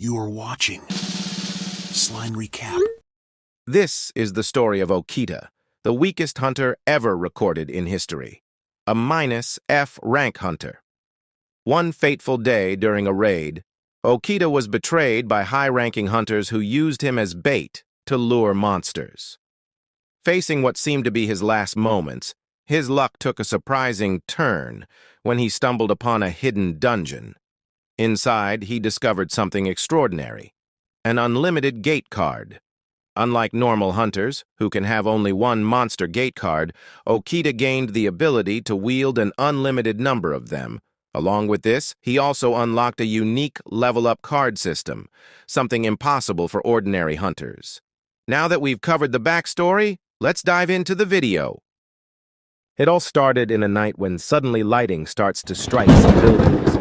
You are watching Slime Recap. This is the story of Okita, the weakest hunter ever recorded in history. A -F rank hunter. One fateful day during a raid, Okita was betrayed by high-ranking hunters who used him as bait to lure monsters. Facing what seemed to be his last moments, his luck took a surprising turn when he stumbled upon a hidden dungeon. Inside, he discovered something extraordinary: an unlimited gate card. Unlike normal hunters, who can have only one monster gate card, Okita gained the ability to wield an unlimited number of them. Along with this, he also unlocked a unique level-up card system, something impossible for ordinary hunters. Now that we've covered the backstory, let's dive into the video. It all started in a night when suddenly lighting starts to strike some buildings.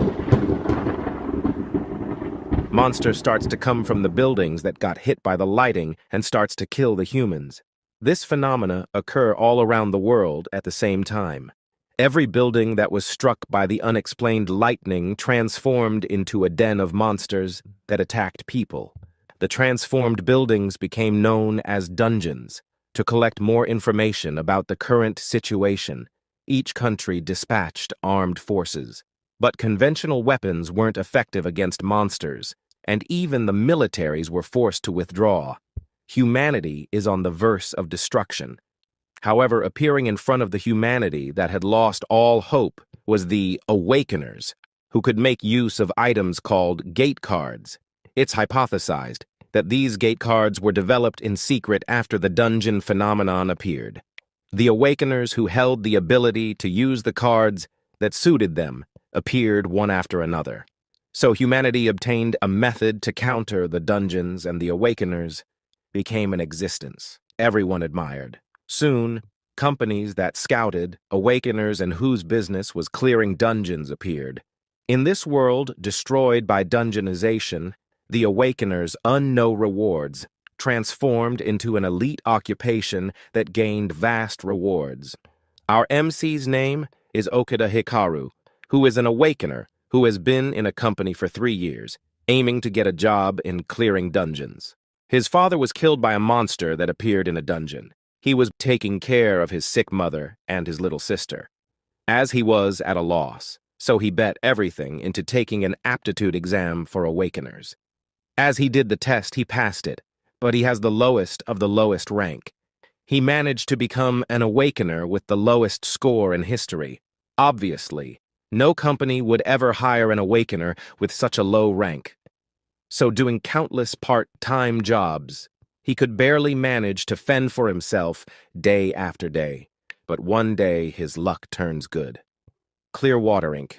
Monster starts to come from the buildings that got hit by the lighting and starts to kill the humans. This phenomena occur all around the world at the same time. Every building that was struck by the unexplained lightning transformed into a den of monsters that attacked people. The transformed buildings became known as dungeons. To collect more information about the current situation, each country dispatched armed forces. But conventional weapons weren't effective against monsters, and even the militaries were forced to withdraw. Humanity is on the verge of destruction. However, appearing in front of the humanity that had lost all hope was the Awakeners, who could make use of items called gate cards. It's hypothesized that these gate cards were developed in secret after the dungeon phenomenon appeared. The Awakeners, who held the ability to use the cards that suited them, appeared one after another. So humanity obtained a method to counter the dungeons, and the Awakeners became in existence. Everyone admired. Soon, companies that scouted Awakeners and whose business was clearing dungeons appeared. In this world destroyed by dungeonization, the Awakeners' unknown rewards transformed into an elite occupation that gained vast rewards. Our MC's name is Okita Hikaru, who is an Awakener who has been in a company for 3 years, aiming to get a job in clearing dungeons. His father was killed by a monster that appeared in a dungeon. He was taking care of his sick mother and his little sister. As he was at a loss, so he bet everything into taking an aptitude exam for Awakeners. As he did the test, he passed it, but he has the lowest of the lowest rank. He managed to become an Awakener with the lowest score in history. Obviously, no company would ever hire an Awakener with such a low rank. So doing countless part-time jobs, he could barely manage to fend for himself day after day. But one day his luck turns good. Clearwater Inc.,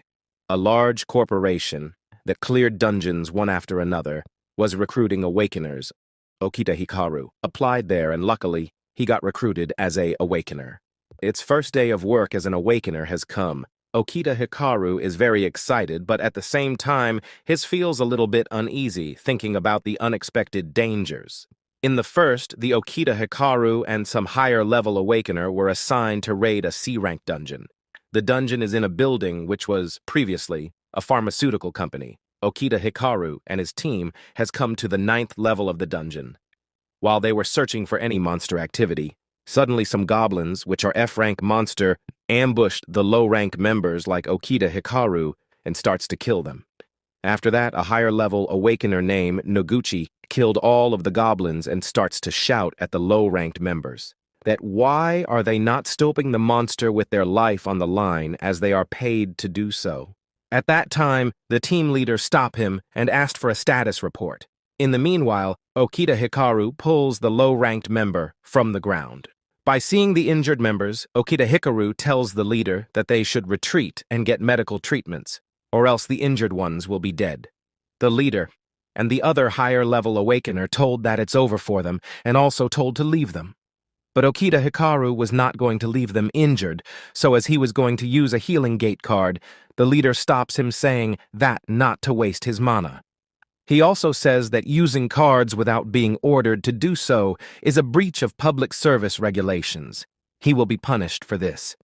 a large corporation that cleared dungeons one after another, was recruiting Awakeners. Okita Hikaru applied there, and luckily, he got recruited as a Awakener. Its first day of work as an Awakener has come. Okita Hikaru is very excited, but at the same time, he feels a little bit uneasy thinking about the unexpected dangers. In the first, the Okita Hikaru and some higher-level Awakener were assigned to raid a C-rank dungeon. The dungeon is in a building which was, previously, a pharmaceutical company. Okita Hikaru and his team has come to the 9th level of the dungeon. While they were searching for any monster activity, suddenly some goblins, which are F-rank monster, ambushed the low-rank members like Okita Hikaru and starts to kill them. After that, a higher-level Awakener named Noguchi killed all of the goblins and starts to shout at the low-ranked members that why are they not stopping the monster with their life on the line as they are paid to do so. At that time, the team leader stopped him and asked for a status report. In the meanwhile, Okita Hikaru pulls the low-ranked member from the ground. By seeing the injured members, Okita Hikaru tells the leader that they should retreat and get medical treatments, or else the injured ones will be dead. The leader and the other higher-level Awakener told that it's over for them and also told to leave them. But Okita Hikaru was not going to leave them injured, so as he was going to use a healing gate card, the leader stops him saying that not to waste his mana. He also says that using cards without being ordered to do so is a breach of public service regulations. He will be punished for this.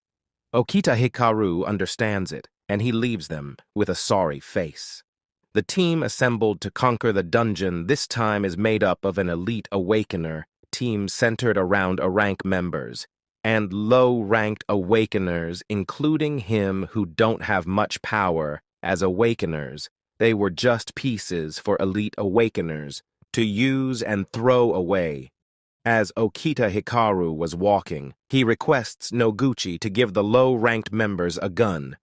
Okita Hikaru understands it, and he leaves them with a sorry face. The team assembled to conquer the dungeon this time is made up of an elite awakener team centered around a rank members and low-ranked awakeners, including him who don't have much power as awakeners. They were just pieces for elite awakeners to use and throw away. As Okita Hikaru was walking, he requests Noguchi to give the low-ranked members a gun.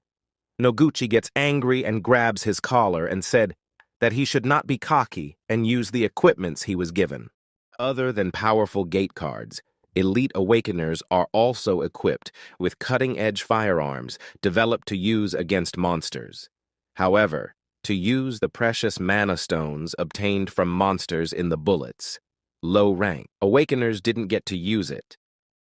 Noguchi gets angry and grabs his collar and said that he should not be cocky and use the equipments he was given. Other than powerful gate cards, elite awakeners are also equipped with cutting-edge firearms developed to use against monsters. However, to use the precious mana stones obtained from monsters in the bullets, low rank awakeners didn't get to use it.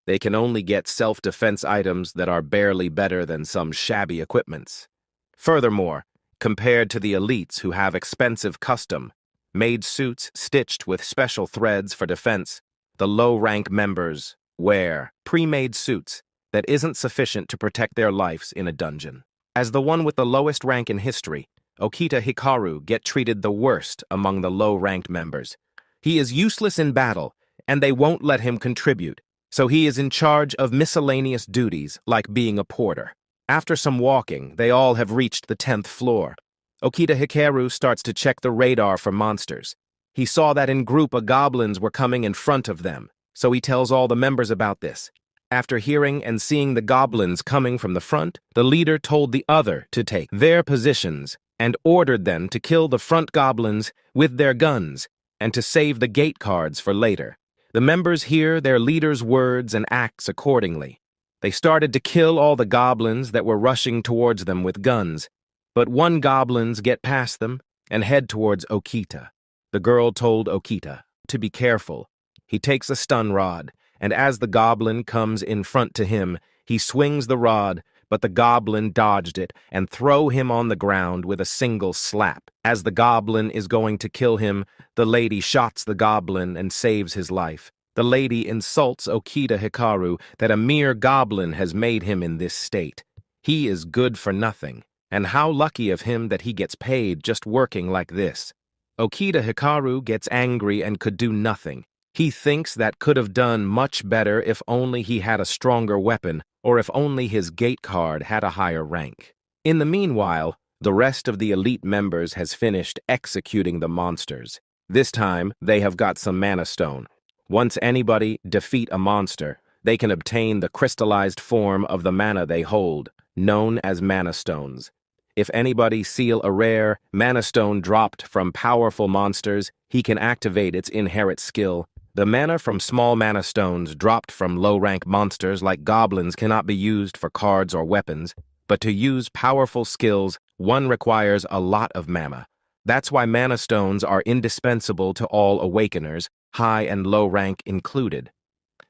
They can only get self-defense items that are barely better than some shabby equipments. Furthermore, compared to the elites who have expensive custom-made suits stitched with special threads for defense, the low-rank members wear pre-made suits that isn't sufficient to protect their lives in a dungeon. As the one with the lowest rank in history, Okita Hikaru get treated the worst among the low-ranked members. He is useless in battle, and they won't let him contribute. So he is in charge of miscellaneous duties like being a porter. After some walking, they all have reached the 10th floor. Okita Hikaru starts to check the radar for monsters. He saw that in group of goblins were coming in front of them, so he tells all the members about this. After hearing and seeing the goblins coming from the front, the leader told the other to take their positions and ordered them to kill the front goblins with their guns and to save the gate cards for later. The members hear their leader's words and acts accordingly. They started to kill all the goblins that were rushing towards them with guns, but one goblins get past them and head towards Okita. The girl told Okita to be careful. He takes a stun rod, and as the goblin comes in front to him, he swings the rod, but the goblin dodged it and throw him on the ground with a single slap. As the goblin is going to kill him, the lady shots the goblin and saves his life. The lady insults Okita Hikaru that a mere goblin has made him in this state. He is good for nothing, and how lucky of him that he gets paid just working like this. Okita Hikaru gets angry and could do nothing. He thinks that could have done much better if only he had a stronger weapon, or if only his gate card had a higher rank. In the meanwhile, the rest of the elite members has finished executing the monsters. This time, they have got some mana stone. Once anybody defeat a monster, they can obtain the crystallized form of the mana they hold, known as mana stones. If anybody seal a rare mana stone dropped from powerful monsters, he can activate its inherent skill. The mana from small mana stones dropped from low-rank monsters like goblins cannot be used for cards or weapons, but to use powerful skills, one requires a lot of mana. That's why mana stones are indispensable to all awakeners, high and low rank included.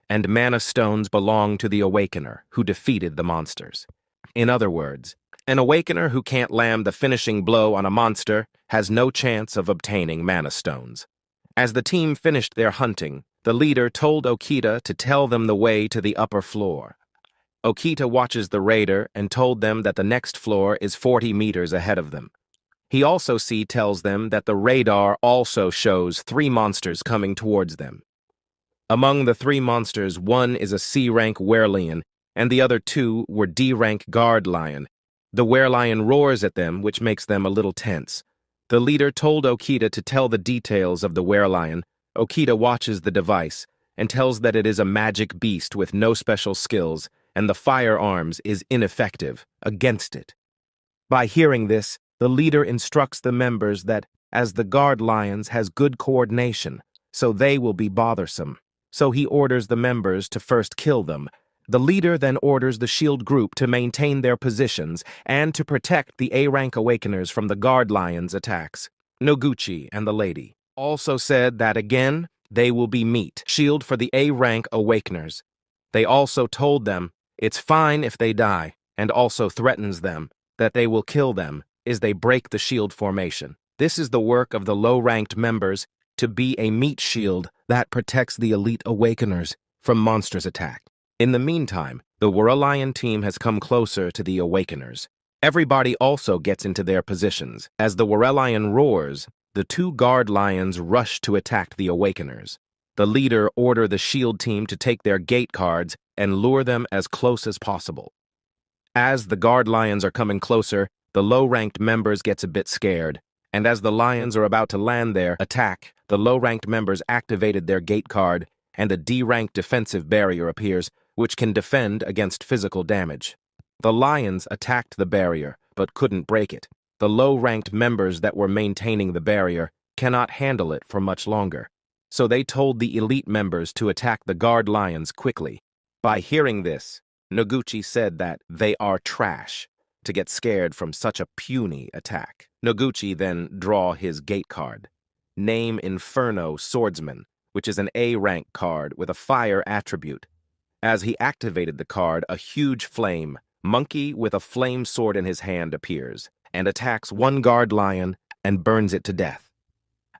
And mana stones belong to the awakener who defeated the monsters. In other words, an awakener who can't land the finishing blow on a monster has no chance of obtaining mana stones. As the team finished their hunting, the leader told Okita to tell them the way to the upper floor. Okita watches the raider and told them that the next floor is 40 meters ahead of them. He also tells them that the radar also shows 3 monsters coming towards them. Among the 3 monsters, one is a C-rank werelion, and the other 2 were D-rank guard lion. The werelion roars at them, which makes them a little tense. The leader told Okita to tell the details of the werelion. Okita watches the device and tells that it is a magic beast with no special skills, and the firearms is ineffective against it. By hearing this, the leader instructs the members that, as the guard lions has good coordination, so they will be bothersome. So he orders the members to first kill them. The leader then orders the shield group to maintain their positions and to protect the A-rank awakeners from the guard lions' attacks. Noguchi and the lady also said that again, they will be meat shield for the A-rank awakeners. They also told them it's fine if they die, and also threatens them that they will kill them as they break the shield formation. This is the work of the low-ranked members to be a meat shield that protects the elite awakeners from monsters' attack. In the meantime, the werelion team has come closer to the awakeners. Everybody also gets into their positions. As the Warelion roars, the two guard lions rush to attack the Awakeners. The leader orders the shield team to take their gate cards and lure them as close as possible. As the guard lions are coming closer, the low-ranked members gets a bit scared, and as the lions are about to land their attack, the low-ranked members activated their gate card, and a D-ranked defensive barrier appears, which can defend against physical damage. The lions attacked the barrier, but couldn't break it. The low-ranked members that were maintaining the barrier cannot handle it for much longer, so they told the elite members to attack the guard lions quickly. By hearing this, Noguchi said that they are trash to get scared from such a puny attack. Noguchi then draw his gate card. Name Inferno Swordsman, which is an A-rank card with a fire attribute. As he activated the card, a huge flame, monkey with a flame sword in his hand appears and attacks one guard lion and burns it to death.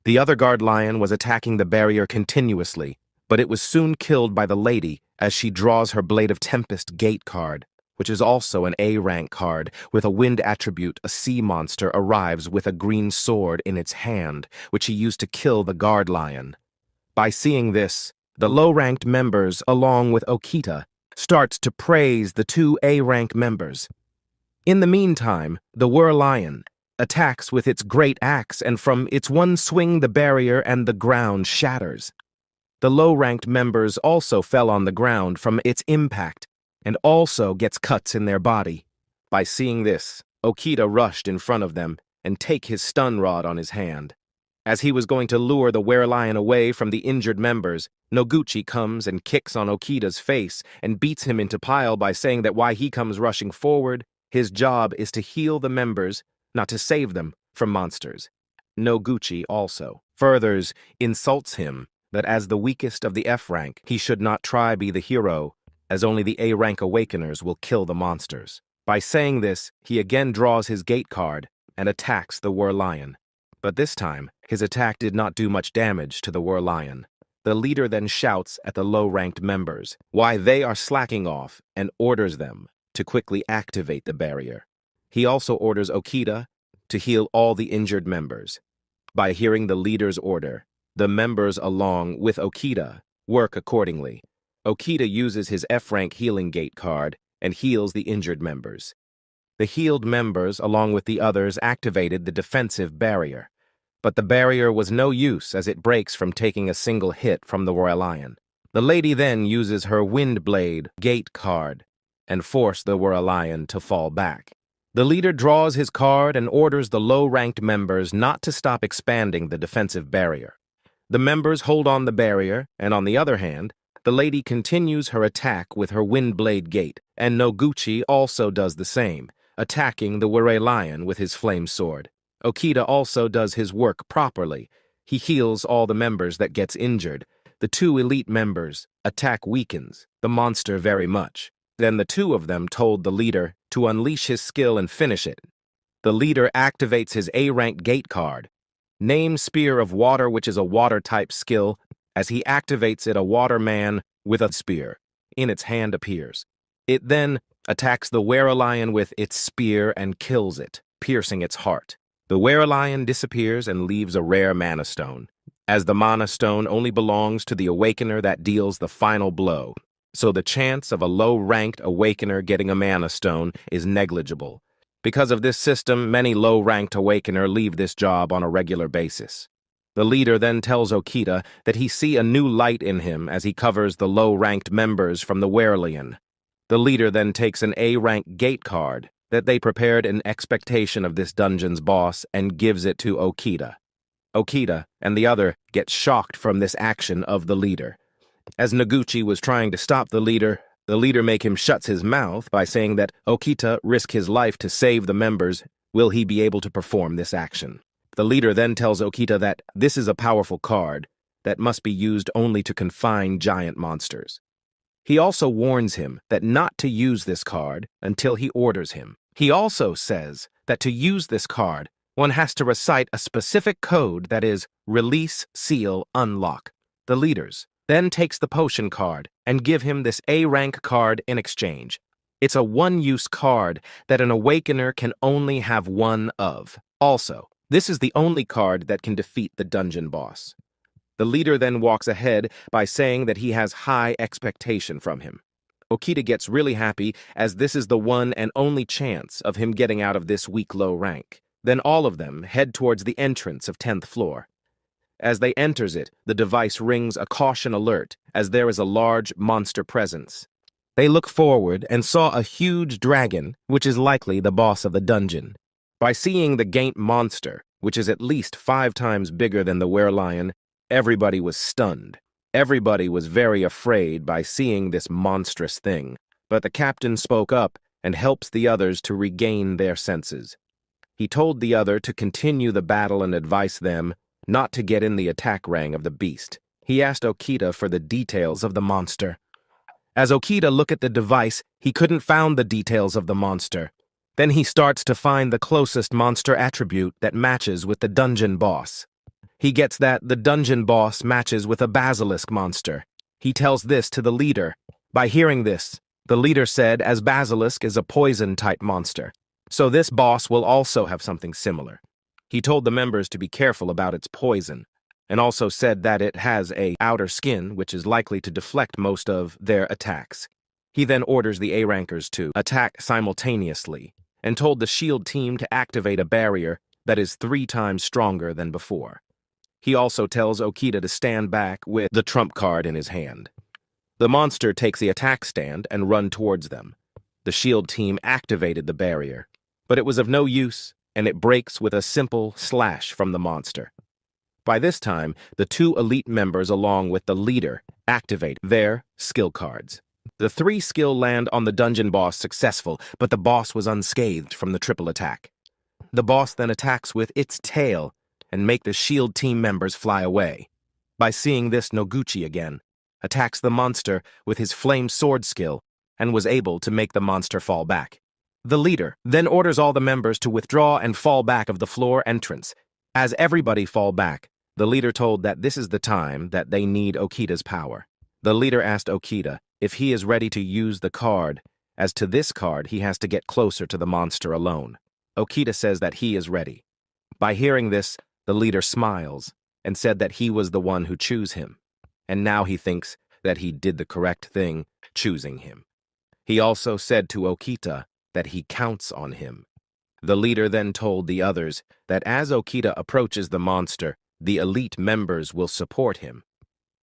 The other guard lion was attacking the barrier continuously, but it was soon killed by the lady as she draws her Blade of Tempest gate card, which is also an A-rank card with a wind attribute. A sea monster arrives with a green sword in its hand, which he used to kill the guard lion. By seeing this, the low-ranked members, along with Okita, starts to praise the two A-rank members. In the meantime, the Warelion attacks with its great axe, and from its one swing the barrier and the ground shatters. The low-ranked members also fell on the ground from its impact, and also gets cuts in their body. By seeing this, Okita rushed in front of them and take his stun rod on his hand. As he was going to lure the Warelion away from the injured members, Noguchi comes and kicks on Okita's face and beats him into pile by saying that why he comes rushing forward, his job is to heal the members, not to save them from monsters. Noguchi also furthers insults him that as the weakest of the F rank, he should not try be the hero, as only the A-rank Awakeners will kill the monsters. By saying this, he again draws his gate card and attacks the Warelion. But this time, his attack did not do much damage to the Warelion. The leader then shouts at the low-ranked members why they are slacking off and orders them to quickly activate the barrier. He also orders Okita to heal all the injured members. By hearing the leader's order, the members along with Okita work accordingly. Okita uses his F-rank healing gate card and heals the injured members. The healed members, along with the others, activated the defensive barrier. But the barrier was no use as it breaks from taking a single hit from the Warelion. The lady then uses her Windblade gate card and force the Warelion to fall back. The leader draws his card and orders the low-ranked members not to stop expanding the defensive barrier. The members hold on the barrier, and on the other hand, the lady continues her attack with her Windblade gate, and Noguchi also does the same, attacking the Warelion with his flame sword. Okita also does his work properly. He heals all the members that gets injured. The two elite members attack weakens the monster very much. Then the two of them told the leader to unleash his skill and finish it. The leader activates his A-rank gate card. Name Spear of Water, which is a water-type skill. As he activates it, a water man with a spear in its hand appears. It then attacks the Warelion with its spear and kills it, piercing its heart. The Warelion disappears and leaves a rare Mana Stone, as the Mana Stone only belongs to the Awakener that deals the final blow, so the chance of a low-ranked Awakener getting a Mana Stone is negligible. Because of this system, many low-ranked Awakener leave this job on a regular basis. The leader then tells Okita that he see a new light in him as he covers the low-ranked members from the Warelion. The leader then takes an A-rank gate card that they prepared in expectation of this dungeon's boss and gives it to Okita. Okita and the other get shocked from this action of the leader. As Noguchi was trying to stop the leader make him shuts his mouth by saying that Okita risk his life to save the members. Will he be able to perform this action? The leader then tells Okita that this is a powerful card that must be used only to confine giant monsters. He also warns him that not to use this card until he orders him. He also says that to use this card, one has to recite a specific code that is Release, Seal, Unlock. The leaders then takes the potion card and give him this A-rank card in exchange. It's a one-use card that an Awakener can only have one of. Also, this is the only card that can defeat the dungeon boss. The leader then walks ahead by saying that he has high expectation from him. Okita gets really happy as this is the one and only chance of him getting out of this weak low rank. Then all of them head towards the entrance of 10th floor. As they enters it, the device rings a caution alert as there is a large monster presence. They look forward and saw a huge dragon, which is likely the boss of the dungeon. By seeing the Gaint monster, which is at least 5 times bigger than the werelion, everybody was stunned. Everybody was very afraid by seeing this monstrous thing, but the captain spoke up and helps the others to regain their senses. He told the other to continue the battle and advise them not to get in the attack ring of the beast. He asked Okita for the details of the monster. As Okita looked at the device, he couldn't find the details of the monster. Then he starts to find the closest monster attribute that matches with the dungeon boss. He gets that the dungeon boss matches with a basilisk monster. He tells this to the leader. By hearing this, the leader said as basilisk is a poison-type monster, so this boss will also have something similar. He told the members to be careful about its poison, and also said that it has a outer skin which is likely to deflect most of their attacks. He then orders the A-rankers to attack simultaneously, and told the shield team to activate a barrier that is 3 times stronger than before. He also tells Okita to stand back with the trump card in his hand. The monster takes the attack stand and run towards them. The shield team activated the barrier, but it was of no use, and it breaks with a simple slash from the monster. By this time, the 2 elite members along with the leader activate their skill cards. The 3 skill land on the dungeon boss successful, but the boss was unscathed from the triple attack. The boss then attacks with its tail and make the shield team members fly away. By seeing this, Noguchi again attacks the monster with his flame sword skill and was able to make the monster fall back. The leader then orders all the members to withdraw and fall back of the floor entrance. As everybody fall back, the leader told that this is the time that they need Okita's power. The leader asked Okita if he is ready to use the card, as to this card he has to get closer to the monster alone. Okita says that he is ready. By hearing this, the leader smiles and said that he was the one who chose him, and now he thinks that he did the correct thing choosing him. He also said to Okita that he counts on him. The leader then told the others that as Okita approaches the monster, the elite members will support him.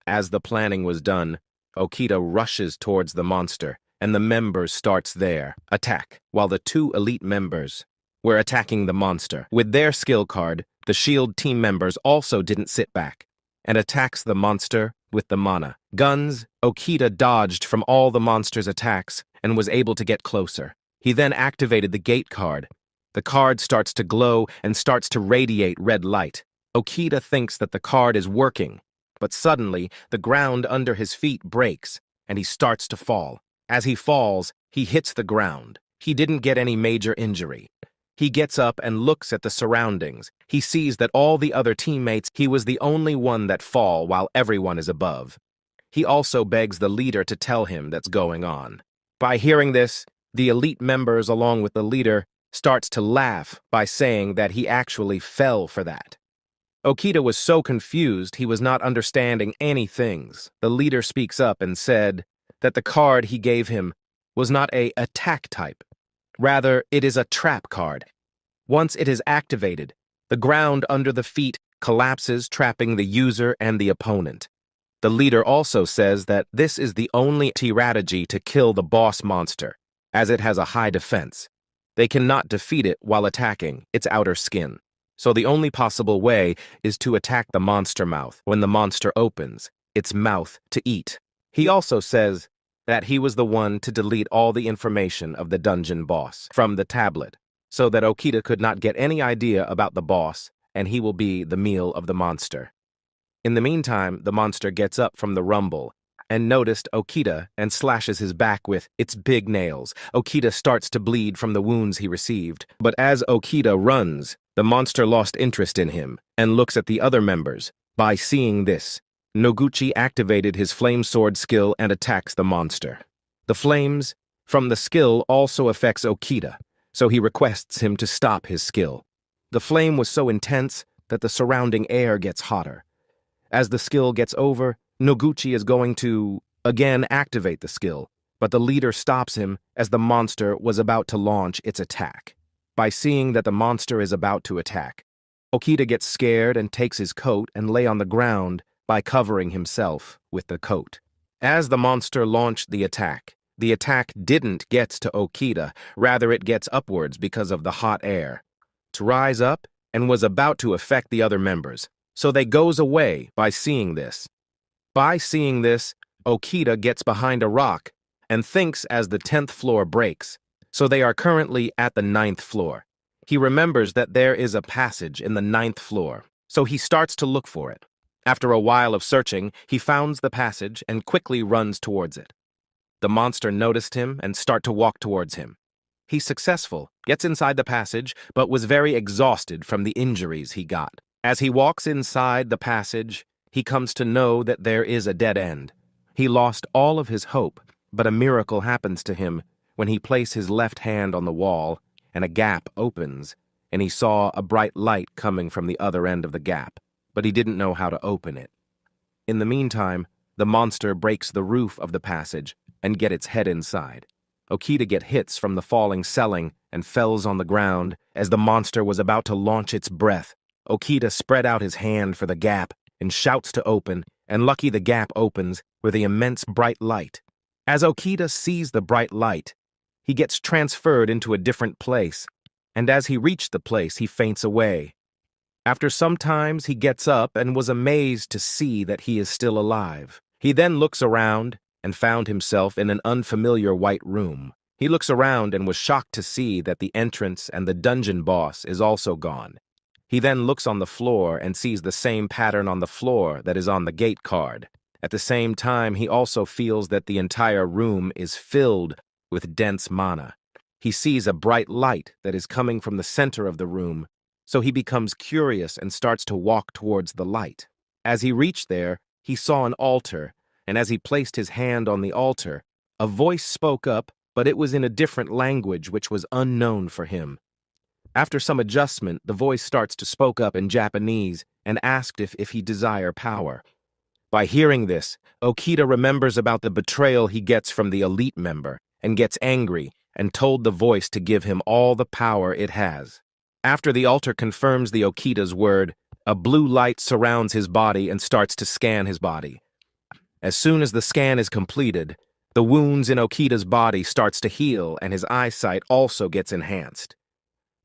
As the planning was done, Okita rushes towards the monster, and the members starts their attack, while the 2 elite members were attacking the monster. With their skill card, the shield team members also didn't sit back, and attacks the monster with the mana. Guns, Okita dodged from all the monster's attacks and was able to get closer. He then activated the gate card. The card starts to glow and starts to radiate red light. Okita thinks that the card is working, but suddenly the ground under his feet breaks and he starts to fall. As he falls, he hits the ground. He didn't get any major injury. He gets up and looks at the surroundings. He sees that all the other teammates, he was the only one that fall while everyone is above. He also begs the leader to tell him that's going on. By hearing this, the elite members along with the leader starts to laugh by saying that he actually fell for that. Okita was so confused he was not understanding any things. The leader speaks up and said that the card he gave him was not a attack type. Rather, it is a trap card. Once it is activated, the ground under the feet collapses, trapping the user and the opponent. The leader also says that this is the only strategy to kill the boss monster, as it has a high defense. They cannot defeat it while attacking its outer skin. So the only possible way is to attack the monster mouth when the monster opens its mouth to eat. He also says that he was the one to delete all the information of the dungeon boss from the tablet, so that Okita could not get any idea about the boss, and he will be the meal of the monster. In the meantime, the monster gets up from the rumble and noticed Okita and slashes his back with its big nails. Okita starts to bleed from the wounds he received, but as Okita runs, the monster lost interest in him and looks at the other members. By seeing this, Noguchi activated his flame sword skill and attacks the monster. The flames from the skill also affects Okita, so he requests him to stop his skill. The flame was so intense that the surrounding air gets hotter. As the skill gets over, Noguchi is going to, again, activate the skill, but the leader stops him as the monster was about to launch its attack. By seeing that the monster is about to attack, Okita gets scared and takes his coat and lay on the ground by covering himself with the coat. As the monster launched the attack didn't get to Okita, rather it gets upwards because of the hot air, to rise up and was about to affect the other members. So they goes away by seeing this. By seeing this, Okita gets behind a rock and thinks as the 10th floor breaks, so they are currently at the 9th floor. He remembers that there is a passage in the 9th floor, so he starts to look for it. After a while of searching, he finds the passage and quickly runs towards it. The monster noticed him and start to walk towards him. He's successful, gets inside the passage, but was very exhausted from the injuries he got. As he walks inside the passage, he comes to know that there is a dead end. He lost all of his hope, but a miracle happens to him when he places his left hand on the wall and a gap opens, and he saw a bright light coming from the other end of the gap, but he didn't know how to open it. In the meantime, the monster breaks the roof of the passage and get its head inside. Okita get hits from the falling ceiling and fells on the ground as the monster was about to launch its breath. Okita spread out his hand for the gap and shouts to open, and lucky the gap opens with the immense bright light. As Okita sees the bright light, he gets transferred into a different place, and as he reached the place, he faints away. After some time, he gets up and was amazed to see that he is still alive. He then looks around and found himself in an unfamiliar white room. He looks around and was shocked to see that the entrance and the dungeon boss is also gone. He then looks on the floor and sees the same pattern on the floor that is on the gate card. At the same time, he also feels that the entire room is filled with dense mana. He sees a bright light that is coming from the center of the room, so he becomes curious and starts to walk towards the light. As he reached there, he saw an altar, and as he placed his hand on the altar, a voice spoke up, but it was in a different language which was unknown for him. After some adjustment, the voice starts to spoke up in Japanese and asked if he desire power. By hearing this, Okita remembers about the betrayal he gets from the elite member and gets angry and told the voice to give him all the power it has. After the altar confirms the Okita's word, a blue light surrounds his body and starts to scan his body. As soon as the scan is completed, the wounds in Okita's body starts to heal and his eyesight also gets enhanced.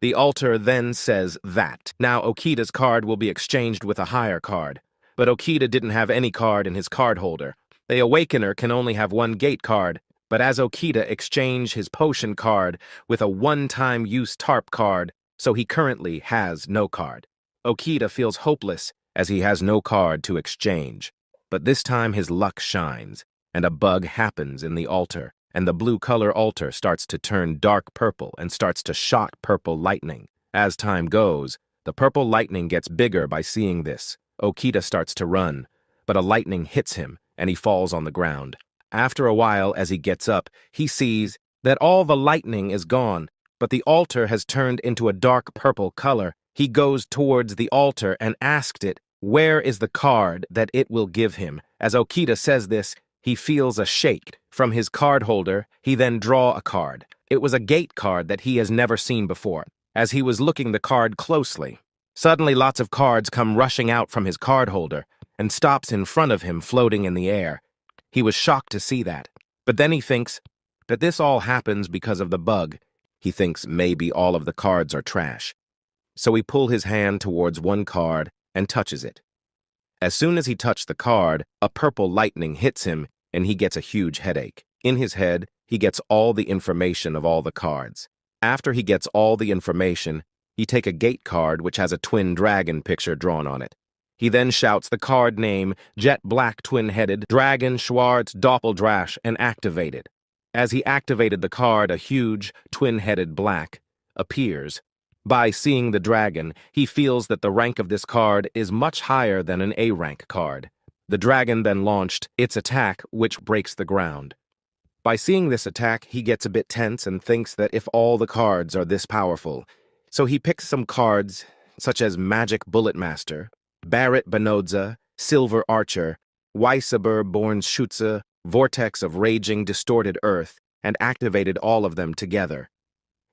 The altar then says that now Okita's card will be exchanged with a higher card, but Okita didn't have any card in his card holder. The Awakener can only have one gate card, but as Okita exchanged his potion card with a one-time use tarp card, so he currently has no card. Okita feels hopeless as he has no card to exchange. But this time his luck shines, and a bug happens in the altar, and the blue color altar starts to turn dark purple and starts to shot purple lightning. As time goes, the purple lightning gets bigger by seeing this. Okita starts to run, but a lightning hits him, and he falls on the ground. After a while, as he gets up, he sees that all the lightning is gone, but the altar has turned into a dark purple color. He goes towards the altar and asked it, where is the card that it will give him? As Okita says this, he feels a shake from his card holder. He then draw a card. It was a gate card that he has never seen before. As he was looking the card closely, suddenly lots of cards come rushing out from his card holder and stops in front of him floating in the air. He was shocked to see that. But then he thinks that this all happens because of the bug. He thinks maybe all of the cards are trash. So he pulls his hand towards one card and touches it. As soon as he touched the card, a purple lightning hits him and he gets a huge headache. In his head, he gets all the information of all the cards. After he gets all the information, he takes a gate card which has a twin dragon picture drawn on it. He then shouts the card name, Jet Black Twin-Headed Dragon Schwartz Doppeldrash, and activated. As he activated the card, a huge, twin-headed black appears. By seeing the dragon, he feels that the rank of this card is much higher than an A-rank card. The dragon then launched its attack, which breaks the ground. By seeing this attack, he gets a bit tense and thinks that if all the cards are this powerful. So he picks some cards, such as Magic Bullet Master, Barret Benodza, Silver Archer, Weissaber Born Schütze, Vortex of Raging Distorted Earth, and activated all of them together.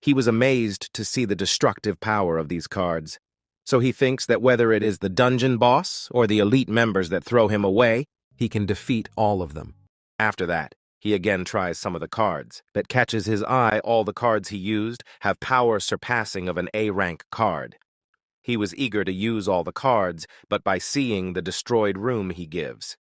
He was amazed to see the destructive power of these cards. So he thinks that whether it is the dungeon boss or the elite members that throw him away, he can defeat all of them. After that, he again tries some of the cards, but catches his eye all the cards he used have power surpassing of an A-rank card. He was eager to use all the cards, but by seeing the destroyed room he gives.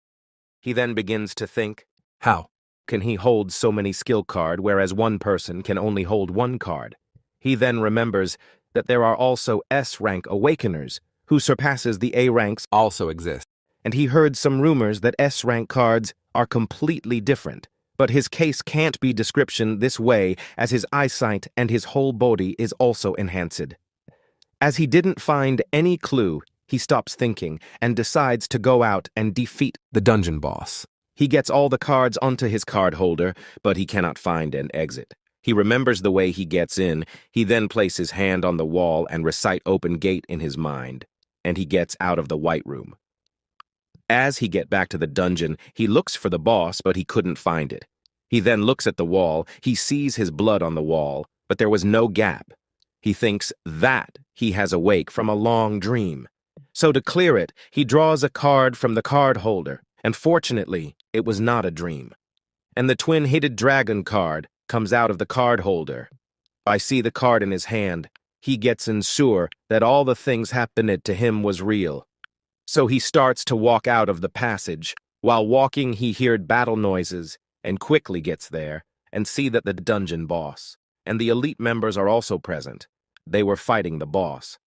He then begins to think, how can he hold so many skill cards whereas one person can only hold one card? He then remembers that there are also S-rank Awakeners, who surpasses the A-ranks also exist. And he heard some rumors that S-rank cards are completely different, but his case can't be description this way as his eyesight and his whole body is also enhanced. As he didn't find any clue, he stops thinking and decides to go out and defeat the dungeon boss. He gets all the cards onto his card holder, but he cannot find an exit. He remembers the way he gets in. He then places his hand on the wall and recite Open Gate in his mind, and he gets out of the White Room. As he gets back to the dungeon, he looks for the boss, but he couldn't find it. He then looks at the wall. He sees his blood on the wall, but there was no gap. He thinks that he has awake from a long dream. So to clear it, he draws a card from the card holder, and fortunately, it was not a dream. And the twin-headed dragon card comes out of the card holder. I see the card in his hand. He gets sure that all the things happened to him was real. So he starts to walk out of the passage. While walking, he heard battle noises and quickly gets there and see that the dungeon boss and the elite members are also present. They were fighting the boss.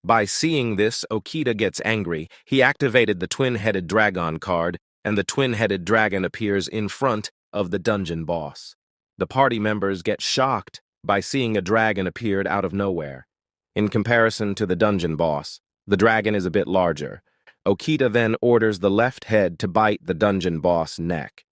By seeing this, Okita gets angry. He activated the twin-headed dragon card, and the twin-headed dragon appears in front of the dungeon boss. The party members get shocked by seeing a dragon appeared out of nowhere. In comparison to the dungeon boss, the dragon is a bit larger. Okita then orders the left head to bite the dungeon boss' neck.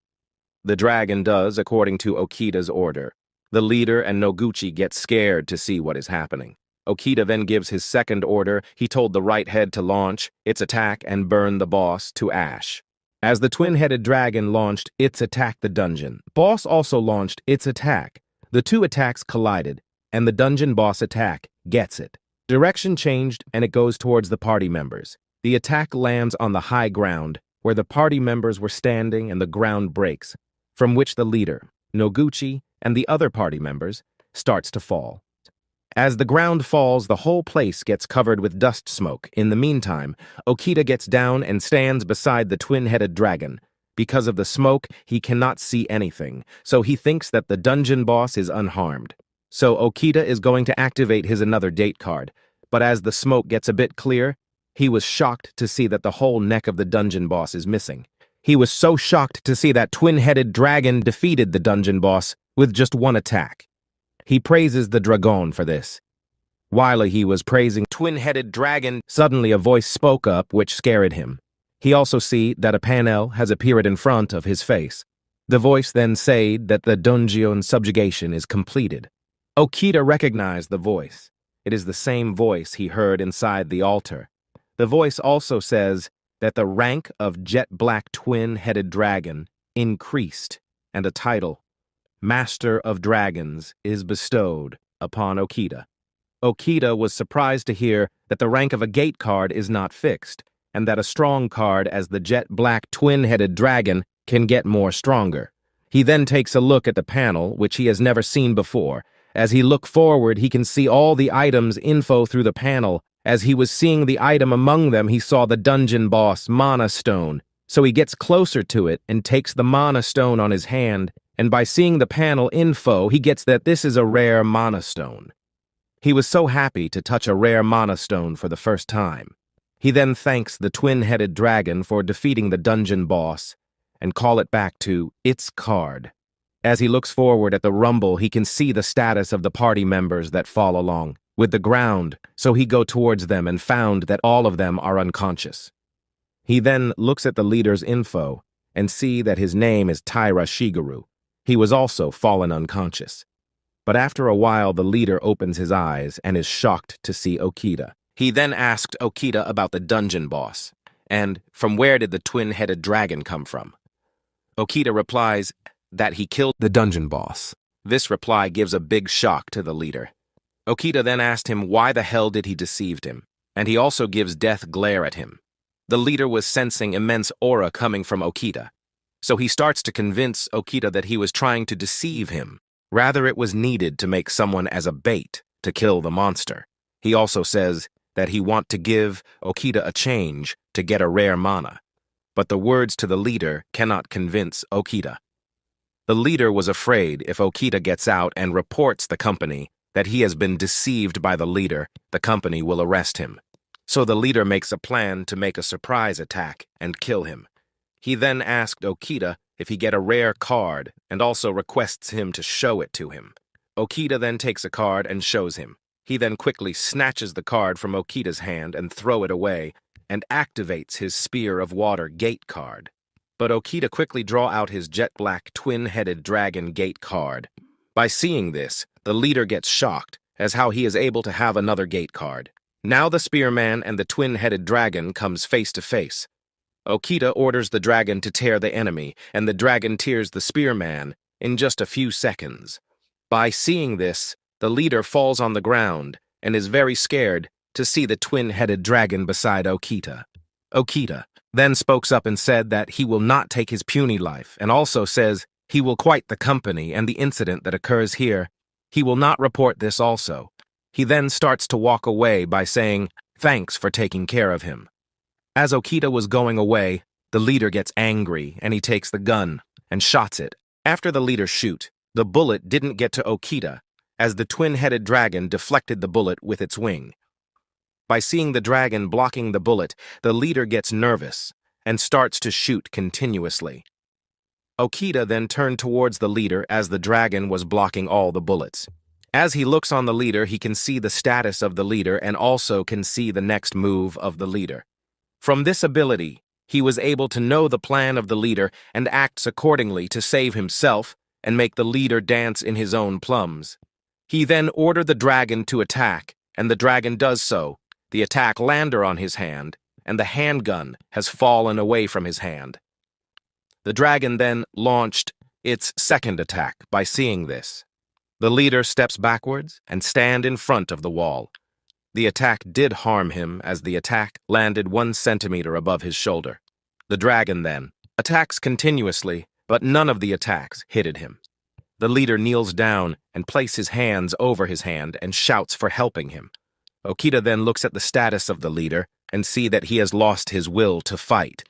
The dragon does according to Okita's order. The leader and Noguchi get scared to see what is happening. Okita then gives his second order. He told the right head to launch its attack and burn the boss to ash. As the twin-headed dragon launched its attack, the dungeon boss also launched its attack. The two attacks collided, and the dungeon boss attack gets it. Direction changed, and it goes towards the party members. The attack lands on the high ground, where the party members were standing, and the ground breaks, from which the leader, Noguchi, and the other party members starts to fall. As the ground falls, the whole place gets covered with dust smoke. In the meantime, Okita gets down and stands beside the twin-headed dragon. Because of the smoke, he cannot see anything, so he thinks that the dungeon boss is unharmed. So Okita is going to activate his another date card, but as the smoke gets a bit clear, he was shocked to see that the whole neck of the dungeon boss is missing. He was so shocked to see that twin-headed dragon defeated the dungeon boss with just one attack. He praises the dragon for this. While he was praising twin-headed dragon, suddenly a voice spoke up which scared him. He also see that a panel has appeared in front of his face. The voice then said that the dungeon subjugation is completed. Okita recognized the voice. It is the same voice he heard inside the altar. The voice also says that the rank of jet black twin-headed dragon increased, and a title, Master of Dragons, is bestowed upon Okita. Okita was surprised to hear that the rank of a gate card is not fixed, and that a strong card as the jet black twin-headed dragon can get more stronger. He then takes a look at the panel, which he has never seen before. As he looked forward, he can see all the items info through the panel. As he was seeing the item among them, he saw the dungeon boss, Mana Stone. So he gets closer to it and takes the Mana Stone on his hand, and by seeing the panel info, he gets that this is a rare Mana Stone. He was so happy to touch a rare Mana Stone for the first time. He then thanks the twin-headed dragon for defeating the dungeon boss and call it back to its card. As he looks forward at the rumble, he can see the status of the party members that fall along with the ground, so he go towards them and found that all of them are unconscious. He then looks at the leader's info and see that his name is Taira Shigeru. He was also fallen unconscious. But after a while, the leader opens his eyes and is shocked to see Okita. He then asked Okita about the dungeon boss, and from where did the twin-headed dragon come from? Okita replies that he killed the dungeon boss. This reply gives a big shock to the leader. Okita then asked him why the hell did he deceive him, and he also gives death glare at him. The leader was sensing immense aura coming from Okita, so he starts to convince Okita that he was trying to deceive him. Rather, it was needed to make someone as a bait to kill the monster. He also says that he want to give Okita a change to get a rare mana, but the words to the leader cannot convince Okita. The leader was afraid if Okita gets out and reports the company that he has been deceived by the leader, the company will arrest him. So the leader makes a plan to make a surprise attack and kill him. He then asked Okita if he get a rare card and also requests him to show it to him. Okita then takes a card and shows him. He then quickly snatches the card from Okita's hand and throw it away and activates his Spear of Water gate card. But Okita quickly draw out his jet black twin-headed dragon gate card. By seeing this, the leader gets shocked as how he is able to have another gate card. Now the spearman and the twin-headed dragon comes face to face. Okita orders the dragon to tear the enemy, and the dragon tears the spearman in just a few seconds. By seeing this, the leader falls on the ground and is very scared to see the twin-headed dragon beside Okita. Okita then spoke up and said that he will not take his puny life, and also says he will quit the company and the incident that occurs here. He will not report this also. He then starts to walk away by saying, "Thanks for taking care of him." As Okita was going away, the leader gets angry and he takes the gun and shots it. After the leader shoot, the bullet didn't get to Okita, as the twin-headed dragon deflected the bullet with its wing. By seeing the dragon blocking the bullet, the leader gets nervous and starts to shoot continuously. Okita then turned towards the leader as the dragon was blocking all the bullets. As he looks on the leader, he can see the status of the leader and also can see the next move of the leader. From this ability, he was able to know the plan of the leader and acts accordingly to save himself and make the leader dance in his own plums. He then ordered the dragon to attack, and the dragon does so. The attack landed on his hand, and the handgun has fallen away from his hand. The dragon then launched its second attack by seeing this. The leader steps backwards and stands in front of the wall. The attack did harm him as the attack landed 1 centimeter above his shoulder. The dragon then attacks continuously, but none of the attacks hit him. The leader kneels down and places his hands over his hand and shouts for helping him. Okita then looks at the status of the leader and see that he has lost his will to fight.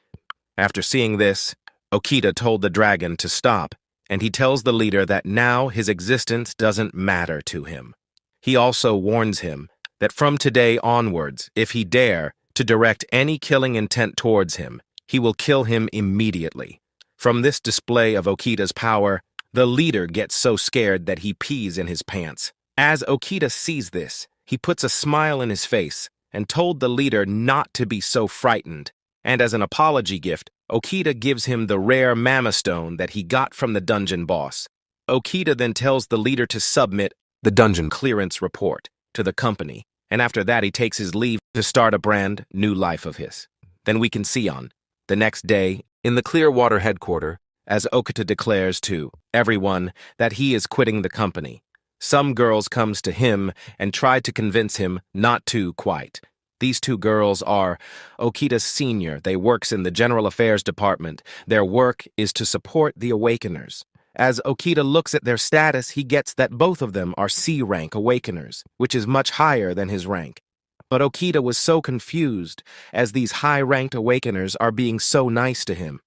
After seeing this, Okita told the dragon to stop, and he tells the leader that now his existence doesn't matter to him. He also warns him that from today onwards, if he dare to direct any killing intent towards him, he will kill him immediately. From this display of Okita's power, the leader gets so scared that he pees in his pants. As Okita sees this, he puts a smile in his face and told the leader not to be so frightened, and as an apology gift, Okita gives him the rare Mama Stone that he got from the dungeon boss. Okita then tells the leader to submit the dungeon clearance report to the company, and after that he takes his leave to start a brand new life of his. Then we can see on the next day in the Clearwater headquarters, as Okita declares to everyone that he is quitting the company. Some girls comes to him and try to convince him not to quite. These 2 girls are Okita's senior. They works in the General Affairs Department. Their work is to support the Awakeners. As Okita looks at their status, he gets that both of them are C-rank Awakeners, which is much higher than his rank. But Okita was so confused, as these high-ranked Awakeners are being so nice to him.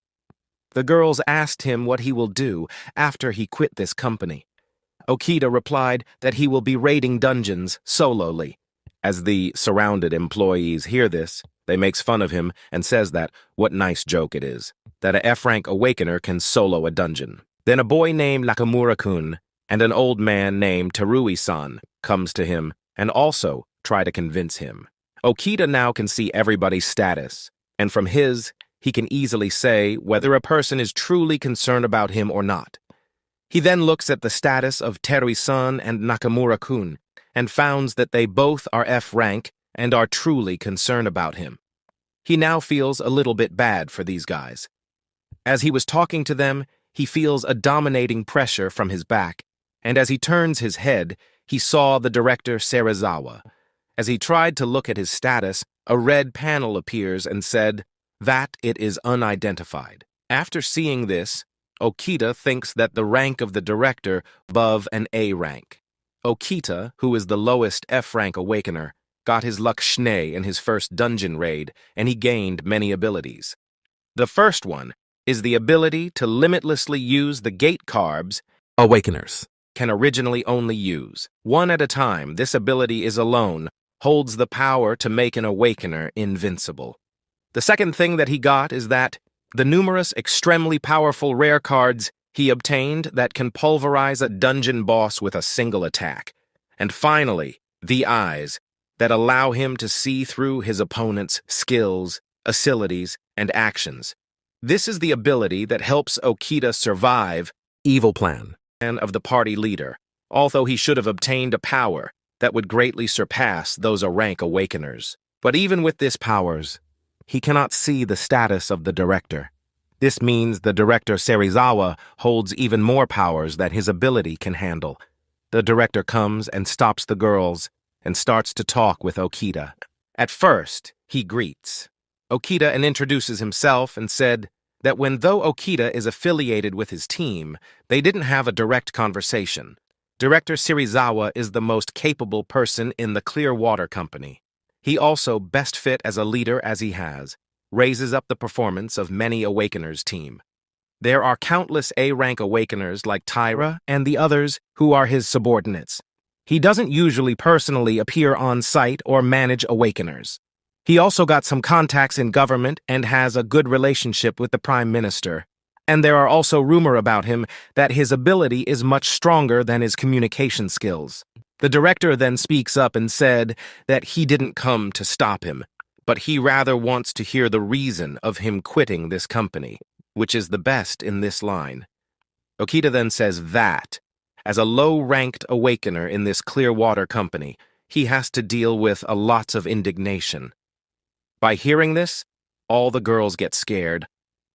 The girls asked him what he will do after he quit this company. Okita replied that he will be raiding dungeons solely. As the surrounded employees hear this, they makes fun of him and says that what nice joke it is, that a F-rank Awakener can solo a dungeon. Then a boy named Nakamura-kun and an old man named Terui-san comes to him and also try to convince him. Okita now can see everybody's status, and from his, he can easily say whether a person is truly concerned about him or not. He then looks at the status of Terui-san and Nakamura-kun and finds that they both are F rank and are truly concerned about him. He now feels a little bit bad for these guys. As he was talking to them, he feels a dominating pressure from his back, and as he turns his head, he saw the director Serizawa. As he tried to look at his status, a red panel appears and said that it is unidentified. After seeing this, Okita thinks that the rank of the director above an A rank. Okita, who is the lowest F rank awakener, got his luck schnee in his first dungeon raid, and he gained many abilities. The first one is the ability to limitlessly use the gate carbs awakeners can originally only use. One at a time, this ability is alone, holds the power to make an awakener invincible. The second thing that he got is that the numerous extremely powerful rare cards he obtained that can pulverize a dungeon boss with a single attack. And finally, the eyes that allow him to see through his opponent's skills, abilities, and actions. This is the ability that helps Okita survive evil plan of the party leader, although he should have obtained a power that would greatly surpass those rank awakeners. But even with this powers, he cannot see the status of the director. This means the director Serizawa holds even more powers that his ability can handle. The director comes and stops the girls and starts to talk with Okita. At first, he greets Okita and introduces himself and said that though Okita is affiliated with his team, they didn't have a direct conversation. Director Serizawa is the most capable person in the Clearwater Company. He also best fit as a leader as he has, raises up the performance of many Awakeners team. There are countless A-rank Awakeners like Tyra and the others who are his subordinates. He doesn't usually personally appear on site or manage Awakeners. He also got some contacts in government and has a good relationship with the Prime Minister. And there are also rumor about him that his ability is much stronger than his communication skills. The director then speaks up and said that he didn't come to stop him, but he rather wants to hear the reason of him quitting this company, which is the best in this line. Okita then says that, as a low-ranked awakener in this Clearwater Company, he has to deal with a lot of indignation. By hearing this, all the girls get scared,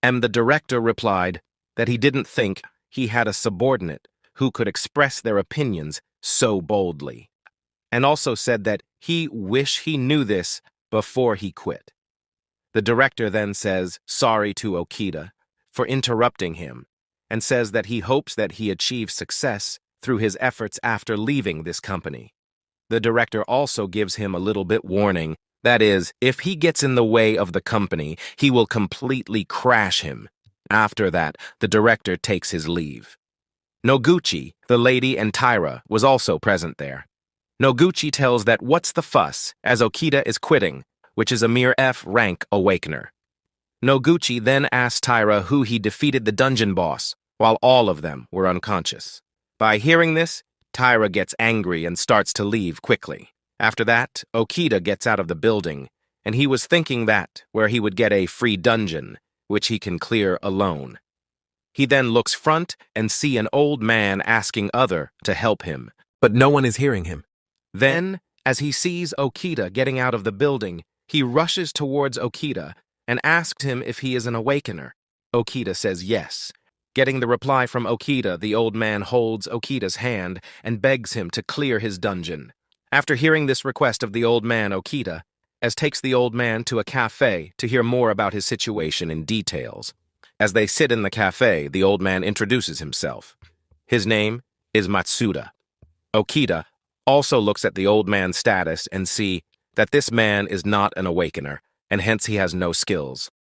and the director replied that he didn't think he had a subordinate who could express their opinions so boldly, and also said that he wished he knew this before he quit. The director then says sorry to Okita for interrupting him and says that he hopes that he achieves success through his efforts after leaving this company. The director also gives him a little bit warning, that is, if he gets in the way of the company, he will completely crash him. After that, the director takes his leave. Noguchi, the lady, and Tyra was also present there. Noguchi tells that what's the fuss, as Okita is quitting, which is a mere F-rank awakener. Noguchi then asks Tyra who he defeated the dungeon boss, while all of them were unconscious. By hearing this, Tyra gets angry and starts to leave quickly. After that, Okita gets out of the building, and he was thinking that where he would get a free dungeon, which he can clear alone. He then looks front and see an old man asking other to help him, but no one is hearing him. Then, as he sees Okita getting out of the building, he rushes towards Okita and asks him if he is an awakener. Okita says yes. Getting the reply from Okita, the old man holds Okita's hand and begs him to clear his dungeon. After hearing this request of the old man, Okita takes the old man to a cafe to hear more about his situation in details. As they sit in the cafe, the old man introduces himself. His name is Matsuda. Okita also looks at the old man's status and see that this man is not an awakener, and hence he has no skills.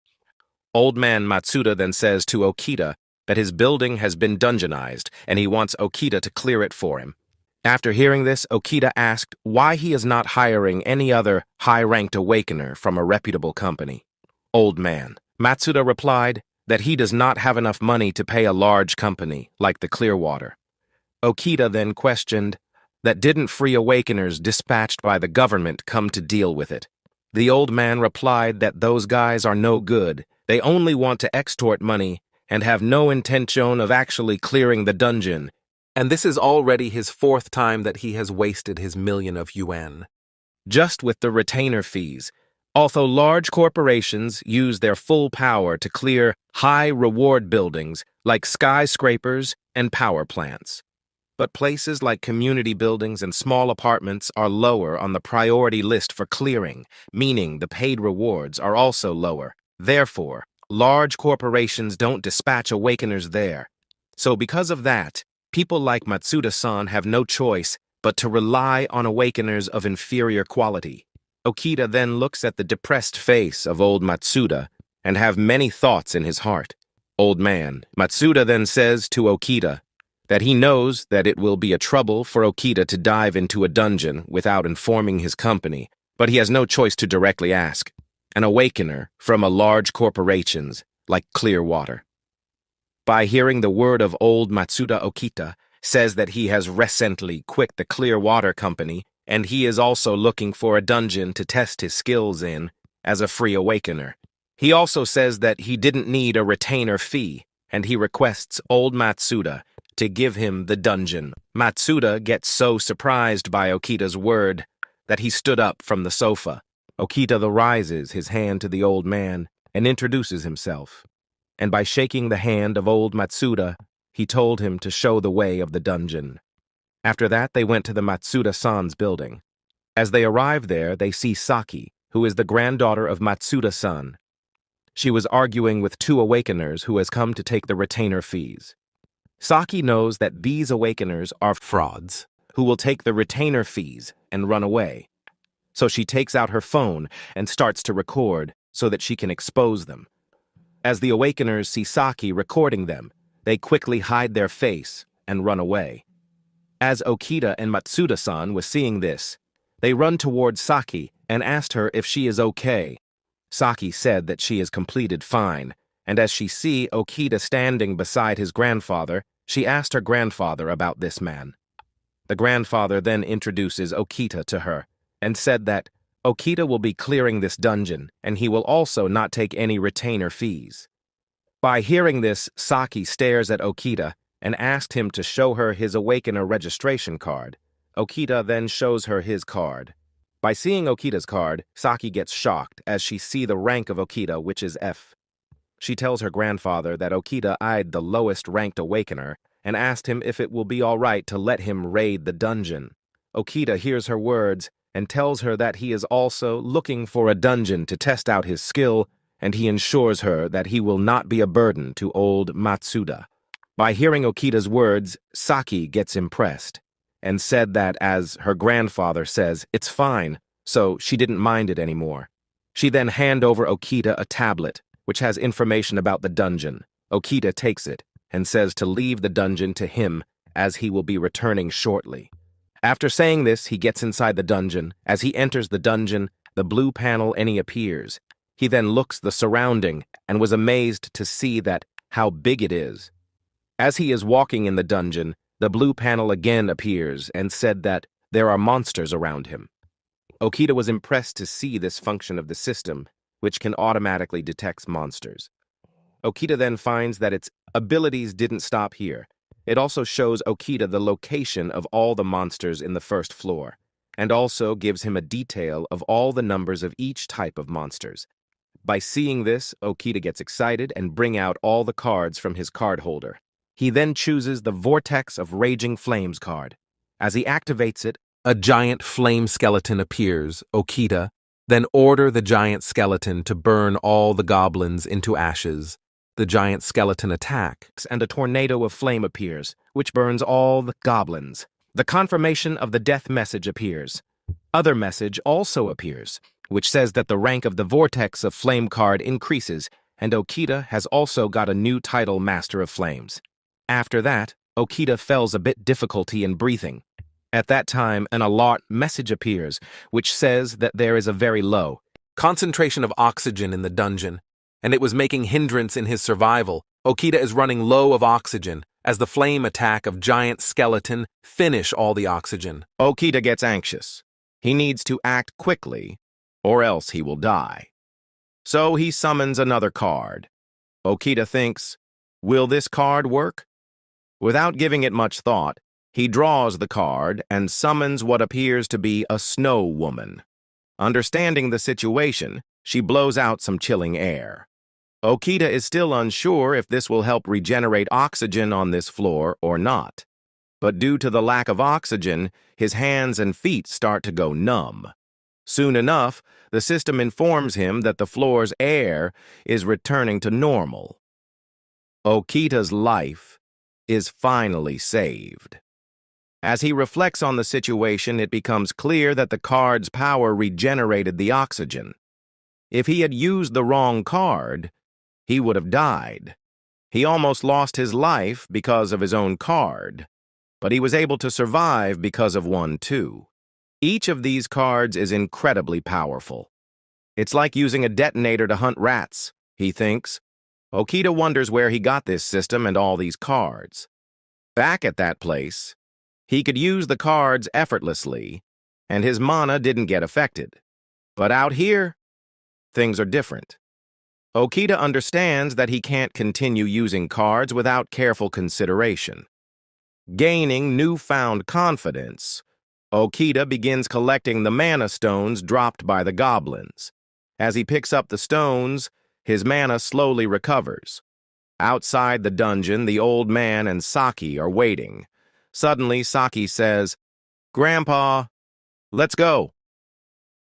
Old man Matsuda then says to Okita that his building has been dungeonized, and he wants Okita to clear it for him. After hearing this, Okita asked why he is not hiring any other high-ranked awakener from a reputable company. Old man Matsuda replied that he does not have enough money to pay a large company like the Clearwater. Okita then questioned that didn't free awakeners dispatched by the government come to deal with it. The old man replied that those guys are no good, they only want to extort money and have no intention of actually clearing the dungeon. And this is already his fourth time that he has wasted his million of yuan. Just with the retainer fees, although large corporations use their full power to clear high-reward buildings like skyscrapers and power plants. But places like community buildings and small apartments are lower on the priority list for clearing, meaning the paid rewards are also lower. Therefore, large corporations don't dispatch awakeners there. So because of that, people like Matsuda-san have no choice but to rely on awakeners of inferior quality. Okita then looks at the depressed face of old Matsuda and have many thoughts in his heart. Old man, Matsuda then says to Okita that he knows that it will be a trouble for Okita to dive into a dungeon without informing his company, but he has no choice to directly ask an awakener from a large corporations like Clearwater. By hearing the word of old Matsuda, Okita says that he has recently quit the Clearwater company and he is also looking for a dungeon to test his skills in as a free awakener. He also says that he didn't need a retainer fee and he requests old Matsuda to give him the dungeon. Matsuda gets so surprised by Okita's word that he stood up from the sofa. Okita rises his hand to the old man and introduces himself. And by shaking the hand of old Matsuda, he told him to show the way of the dungeon. After that, they went to the Matsuda-san's building. As they arrive there, they see Saki, who is the granddaughter of Matsuda-san. She was arguing with two awakeners who has come to take the retainer fees. Saki knows that these awakeners are frauds who will take the retainer fees and run away. So she takes out her phone and starts to record so that she can expose them. As the awakeners see Saki recording them, they quickly hide their face and run away. As Okita and Matsuda-san was seeing this, they run towards Saki and asked her if she is okay. Saki said that she is completed fine, and as she see Okita standing beside his grandfather, she asked her grandfather about this man. The grandfather then introduces Okita to her and said that Okita will be clearing this dungeon and he will also not take any retainer fees. By hearing this, Saki stares at Okita and asked him to show her his Awakener registration card. Okita then shows her his card. By seeing Okita's card, Saki gets shocked as she see the rank of Okita, which is F. She tells her grandfather that Okita eyed the lowest ranked Awakener and asked him if it will be all right to let him raid the dungeon. Okita hears her words and tells her that he is also looking for a dungeon to test out his skill, and he ensures her that he will not be a burden to old Matsuda. By hearing Okita's words, Saki gets impressed and said that as her grandfather says, it's fine, so she didn't mind it anymore. She then hand over Okita a tablet, which has information about the dungeon. Okita takes it and says to leave the dungeon to him as he will be returning shortly. After saying this, he gets inside the dungeon. As he enters the dungeon, the blue panel appears. He then looks the surrounding and was amazed to see that how big it is. As he is walking in the dungeon, the blue panel again appears and said that there are monsters around him. Okita was impressed to see this function of the system, which can automatically detect monsters. Okita then finds that its abilities didn't stop here. It also shows Okita the location of all the monsters in the first floor, and also gives him a detail of all the numbers of each type of monsters. By seeing this, Okita gets excited and brings out all the cards from his card holder. He then chooses the Vortex of Raging Flames card. As he activates it, a giant flame skeleton appears. Okita then order the giant skeleton to burn all the goblins into ashes. The giant skeleton attacks, and a tornado of flame appears, which burns all the goblins. The confirmation of the death message appears. Other message also appears, which says that the rank of the Vortex of Flame card increases, and Okita has also got a new title, Master of Flames. After that, Okita feels a bit difficulty in breathing. At that time, an alert message appears, which says that there is a very low concentration of oxygen in the dungeon, and it was making hindrance in his survival. Okita is running low of oxygen as the flame attack of giant skeleton finish all the oxygen. Okita gets anxious. He needs to act quickly, or else he will die. So he summons another card. Okita thinks, Will this card work? Without giving it much thought, he draws the card and summons what appears to be a snow woman. Understanding the situation, she blows out some chilling air. Okita is still unsure if this will help regenerate oxygen on this floor or not. But due to the lack of oxygen, his hands and feet start to go numb. Soon enough, the system informs him that the floor's air is returning to normal. Okita's life is finally saved. As he reflects on the situation, it becomes clear that the card's power regenerated the oxygen. If he had used the wrong card, he would have died. He almost lost his life because of his own card, but he was able to survive because of one too. Each of these cards is incredibly powerful. It's like using a detonator to hunt rats, he thinks. Okita wonders where he got this system and all these cards. Back at that place, he could use the cards effortlessly, and his mana didn't get affected. But out here, things are different. Okita understands that he can't continue using cards without careful consideration. Gaining newfound confidence, Okita begins collecting the mana stones dropped by the goblins. As he picks up the stones, his mana slowly recovers. Outside the dungeon, the old man and Saki are waiting. Suddenly, Saki says, "Grandpa, let's go."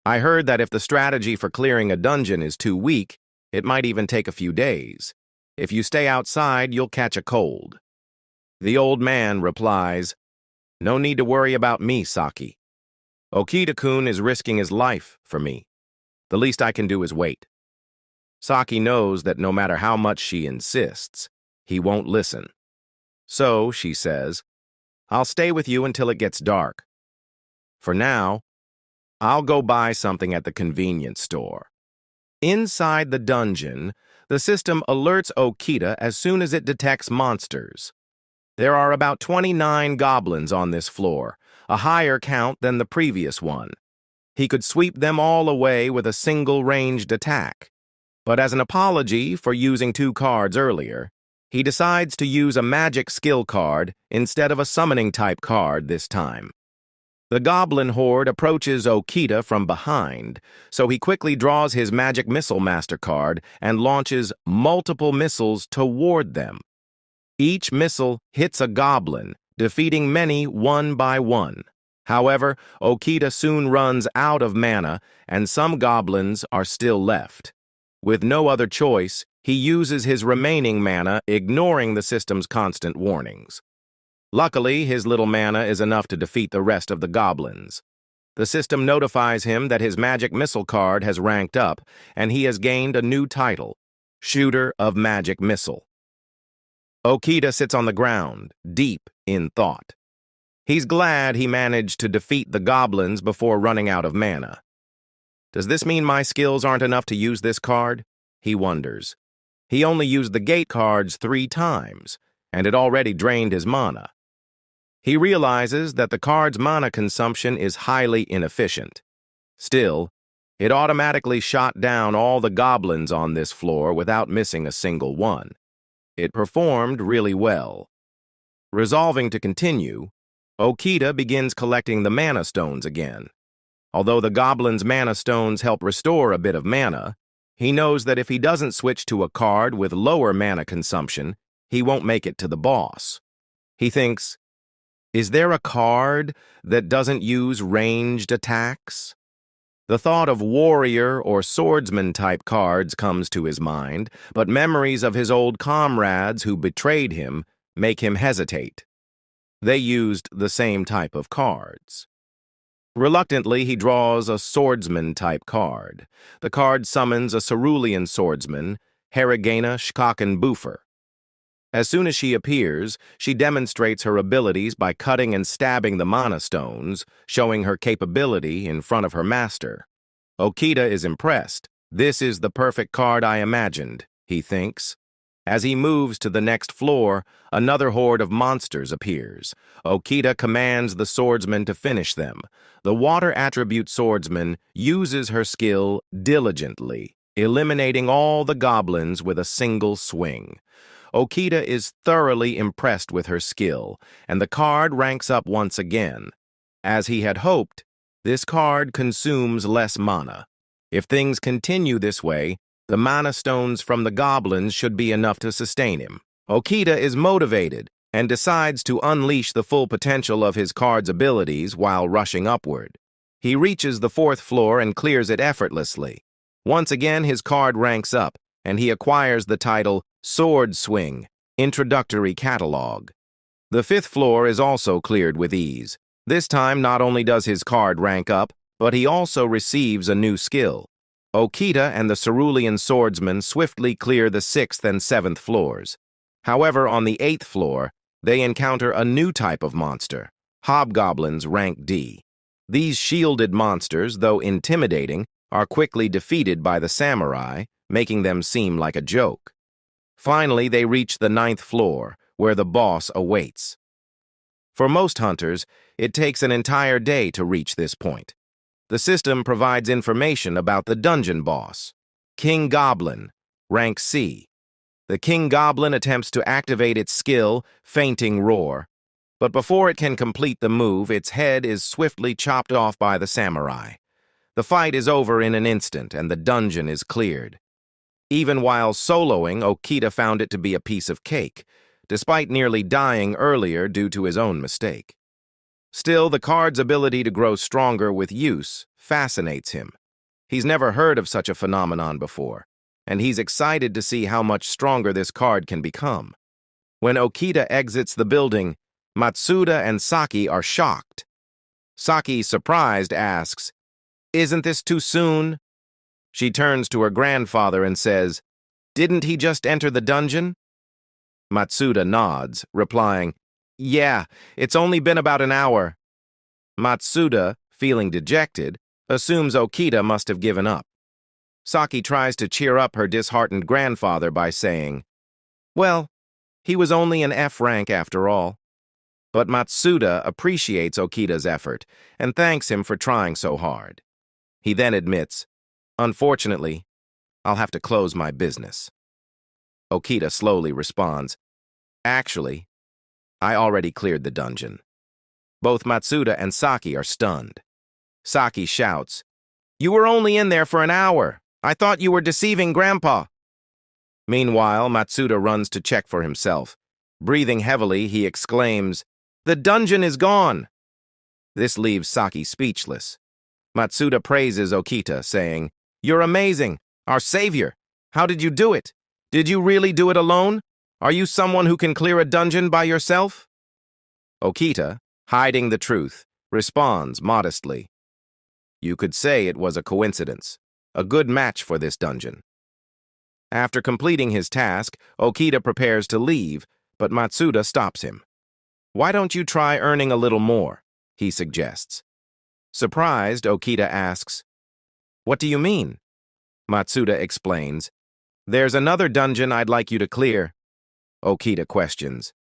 I heard that if the strategy for clearing a dungeon is too weak, it might even take a few days. If you stay outside, you'll catch a cold. The old man replies, "No need to worry about me, Saki. Okita-kun is risking his life for me. The least I can do is wait." Saki knows that no matter how much she insists, he won't listen. So, she says, "I'll stay with you until it gets dark. For now, I'll go buy something at the convenience store." Inside the dungeon, the system alerts Okita as soon as it detects monsters. There are about 29 goblins on this floor, a higher count than the previous one. He could sweep them all away with a single ranged attack. But as an apology for using 2 cards earlier, he decides to use a magic skill card instead of a summoning type card this time. The goblin horde approaches Okita from behind, so he quickly draws his magic missile master card and launches multiple missiles toward them. Each missile hits a goblin, defeating many one by one. However, Okita soon runs out of mana, and some goblins are still left. With no other choice, he uses his remaining mana, ignoring the system's constant warnings. Luckily, his little mana is enough to defeat the rest of the goblins. The system notifies him that his magic missile card has ranked up, and he has gained a new title, Shooter of Magic Missile. Okita sits on the ground, deep in thought. He's glad he managed to defeat the goblins before running out of mana. Does this mean my skills aren't enough to use this card? He wonders. He only used the gate cards 3 times, and it already drained his mana. He realizes that the card's mana consumption is highly inefficient. Still, it automatically shot down all the goblins on this floor without missing a single one. It performed really well. Resolving to continue, Okita begins collecting the mana stones again. Although the goblin's mana stones help restore a bit of mana, he knows that if he doesn't switch to a card with lower mana consumption, he won't make it to the boss. He thinks, is there a card that doesn't use ranged attacks? The thought of warrior or swordsman type cards comes to his mind, but memories of his old comrades who betrayed him make him hesitate. They used the same type of cards. Reluctantly, he draws a swordsman-type card. The card summons a cerulean swordsman, Harigana Shkakenbuffer. As soon as she appears, she demonstrates her abilities by cutting and stabbing the mana stones, showing her capability in front of her master. Okita is impressed. This is the perfect card I imagined, he thinks. As he moves to the next floor, another horde of monsters appears. Okita commands the swordsman to finish them. The water attribute swordsman uses her skill diligently, eliminating all the goblins with a single swing. Okita is thoroughly impressed with her skill, and the card ranks up once again. As he had hoped, this card consumes less mana. If things continue this way, the mana stones from the goblins should be enough to sustain him. Okita is motivated and decides to unleash the full potential of his card's abilities while rushing upward. He reaches the 4th floor and clears it effortlessly. Once again, his card ranks up, and he acquires the title Sword Swing, Introductory Catalog. The 5th floor is also cleared with ease. This time, not only does his card rank up, but he also receives a new skill. Okita and the Cerulean swordsman swiftly clear the 6th and 7th floors. However, on the 8th floor, they encounter a new type of monster, Hobgoblins rank D. These shielded monsters, though intimidating, are quickly defeated by the samurai, making them seem like a joke. Finally, they reach the 9th floor, where the boss awaits. For most hunters, it takes an entire day to reach this point. The system provides information about the dungeon boss, King Goblin, rank C. The King Goblin attempts to activate its skill, Fainting Roar, but before it can complete the move, its head is swiftly chopped off by the samurai. The fight is over in an instant, and the dungeon is cleared. Even while soloing, Okita found it to be a piece of cake, despite nearly dying earlier due to his own mistake. Still, the card's ability to grow stronger with use fascinates him. He's never heard of such a phenomenon before, and he's excited to see how much stronger this card can become. When Okita exits the building, Matsuda and Saki are shocked. Saki, surprised, asks, "Isn't this too soon?" She turns to her grandfather and says, "Didn't he just enter the dungeon?" Matsuda nods, replying, "Yeah, it's only been about an hour." Matsuda, feeling dejected, assumes Okita must have given up. Saki tries to cheer up her disheartened grandfather by saying, "Well, he was only an F rank after all." But Matsuda appreciates Okita's effort and thanks him for trying so hard. He then admits, "Unfortunately, I'll have to close my business." Okita slowly responds, "Actually, I already cleared the dungeon." Both Matsuda and Saki are stunned. Saki shouts, "You were only in there for an hour. I thought you were deceiving Grandpa." Meanwhile, Matsuda runs to check for himself. Breathing heavily, he exclaims, "The dungeon is gone!" This leaves Saki speechless. Matsuda praises Okita, saying, "You're amazing, our savior. How did you do it? Did you really do it alone? Are you someone who can clear a dungeon by yourself?" Okita, hiding the truth, responds modestly, "You could say it was a coincidence, a good match for this dungeon." After completing his task, Okita prepares to leave, but Matsuda stops him. "Why don't you try earning a little more?" he suggests. Surprised, Okita asks, "What do you mean?" Matsuda explains, "There's another dungeon I'd like you to clear." Okita questions,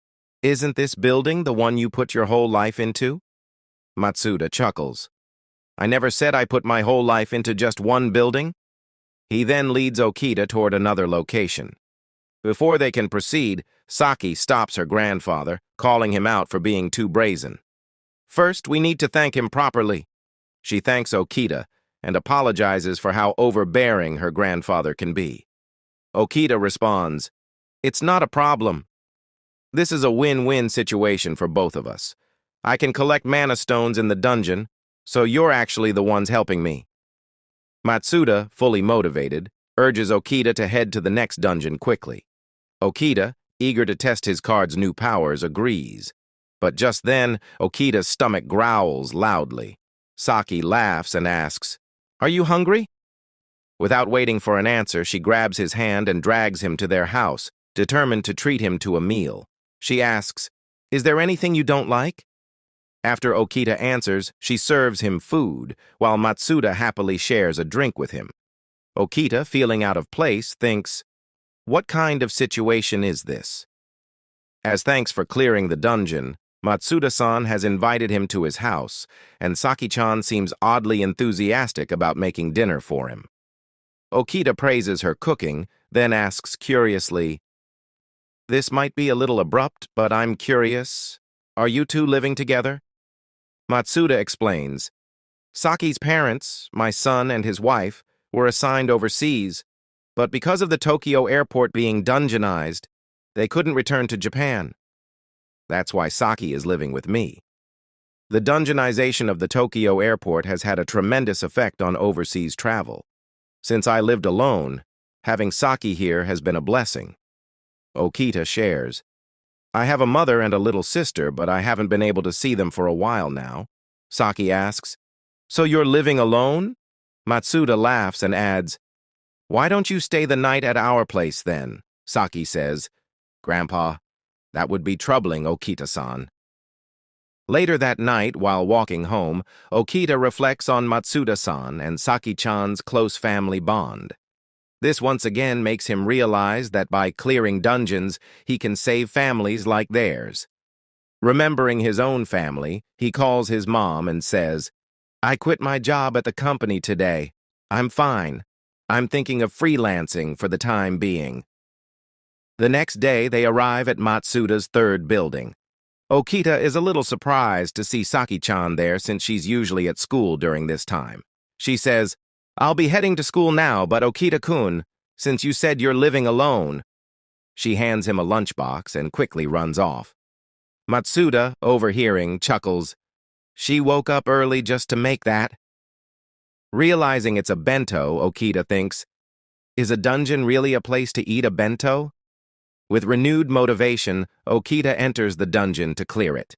"Isn't this building the one you put your whole life into?" Matsuda chuckles, "I never said I put my whole life into just one building." He then leads Okita toward another location. Before they can proceed, Saki stops her grandfather, calling him out for being too brazen. "First, we need to thank him properly." She thanks Okita and apologizes for how overbearing her grandfather can be. Okita responds, "It's not a problem. This is a win-win situation for both of us. I can collect mana stones in the dungeon, so you're actually the ones helping me." Matsuda, fully motivated, urges Okita to head to the next dungeon quickly. Okita, eager to test his card's new powers, agrees. But just then, Okita's stomach growls loudly. Saki laughs and asks, "Are you hungry?" Without waiting for an answer, she grabs his hand and drags him to their house, determined to treat him to a meal. She asks, "Is there anything you don't like?" After Okita answers, she serves him food, while Matsuda happily shares a drink with him. Okita, feeling out of place, thinks, "What kind of situation is this?" As thanks for clearing the dungeon, Matsuda-san has invited him to his house, and Saki-chan seems oddly enthusiastic about making dinner for him. Okita praises her cooking, then asks curiously, This might be a little abrupt, but I'm curious. Are you two living together? Matsuda explains. Saki's parents, my son and his wife, were assigned overseas, but because of the Tokyo airport being dungeonized, they couldn't return to Japan. That's why Saki is living with me. The dungeonization of the Tokyo airport has had a tremendous effect on overseas travel. Since I lived alone, having Saki here has been a blessing. Okita shares. I have a mother and a little sister, but I haven't been able to see them for a while now. Saki asks, So you're living alone? Matsuda laughs and adds, Why don't you stay the night at our place then? Saki says, Grandpa, that would be troubling, Okita-san. Later that night, while walking home, Okita reflects on Matsuda-san and Saki-chan's close family bond. This once again makes him realize that by clearing dungeons, he can save families like theirs. Remembering his own family, he calls his mom and says, I quit my job at the company today. I'm fine. I'm thinking of freelancing for the time being. The next day, they arrive at Matsuda's third building. Okita is a little surprised to see Saki-chan there since she's usually at school during this time. She says, I'll be heading to school now, but Okita-kun, since you said you're living alone. She hands him a lunchbox and quickly runs off. Matsuda, overhearing, chuckles. She woke up early just to make that. Realizing it's a bento, Okita thinks, is a dungeon really a place to eat a bento? With renewed motivation, Okita enters the dungeon to clear it.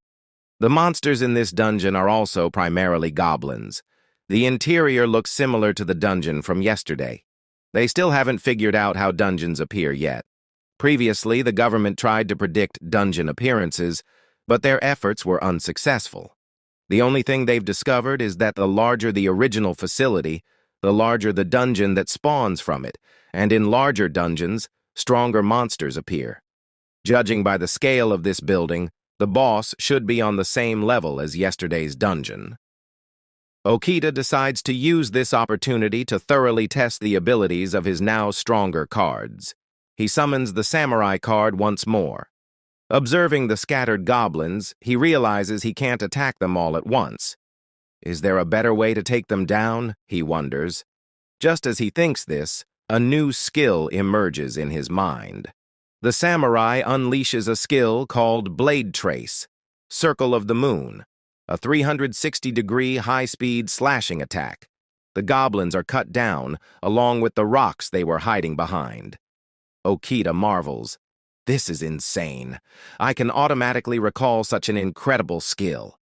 The monsters in this dungeon are also primarily goblins. The interior looks similar to the dungeon from yesterday. They still haven't figured out how dungeons appear yet. Previously, the government tried to predict dungeon appearances, but their efforts were unsuccessful. The only thing they've discovered is that the larger the original facility, the larger the dungeon that spawns from it, and in larger dungeons, stronger monsters appear. Judging by the scale of this building, the boss should be on the same level as yesterday's dungeon. Okita decides to use this opportunity to thoroughly test the abilities of his now stronger cards. He summons the samurai card once more. Observing the scattered goblins, he realizes he can't attack them all at once. Is there a better way to take them down? He wonders. Just as he thinks this, a new skill emerges in his mind. The samurai unleashes a skill called Blade Trace, Circle of the Moon, a 360-degree high-speed slashing attack. The goblins are cut down, along with the rocks they were hiding behind. Okita marvels. This is insane. I can automatically recall such an incredible skill.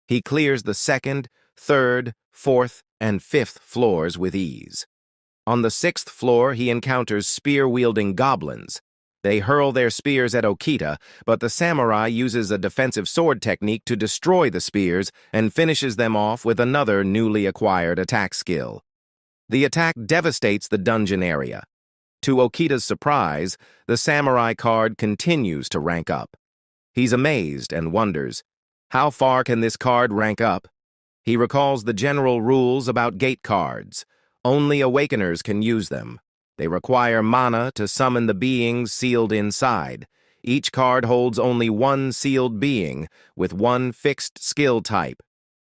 He clears the second, third, fourth, and fifth floors with ease. On the sixth floor, he encounters spear-wielding goblins. They hurl their spears at Okita, but the samurai uses a defensive sword technique to destroy the spears and finishes them off with another newly acquired attack skill. The attack devastates the dungeon area. To Okita's surprise, the samurai card continues to rank up. He's amazed and wonders, how far can this card rank up? He recalls the general rules about gate cards. Only awakeners can use them. They require mana to summon the beings sealed inside. Each card holds only one sealed being, with one fixed skill type.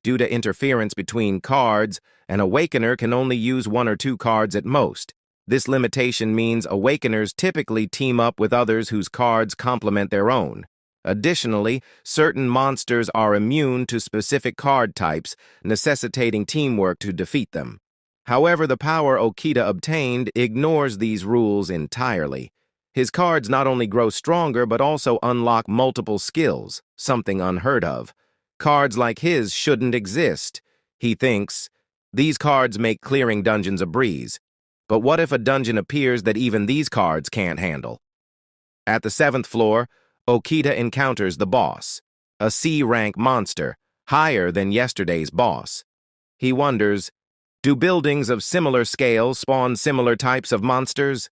Due to interference between cards, an awakener can only use one or two cards at most. This limitation means awakeners typically team up with others whose cards complement their own. Additionally, certain monsters are immune to specific card types, necessitating teamwork to defeat them. However, the power Okita obtained ignores these rules entirely. His cards not only grow stronger but also unlock multiple skills, something unheard of. Cards like his shouldn't exist. He thinks, these cards make clearing dungeons a breeze. But what if a dungeon appears that even these cards can't handle? At the 7th floor, Okita encounters the boss, a C-rank monster, higher than yesterday's boss. He wonders, do buildings of similar scale spawn similar types of monsters?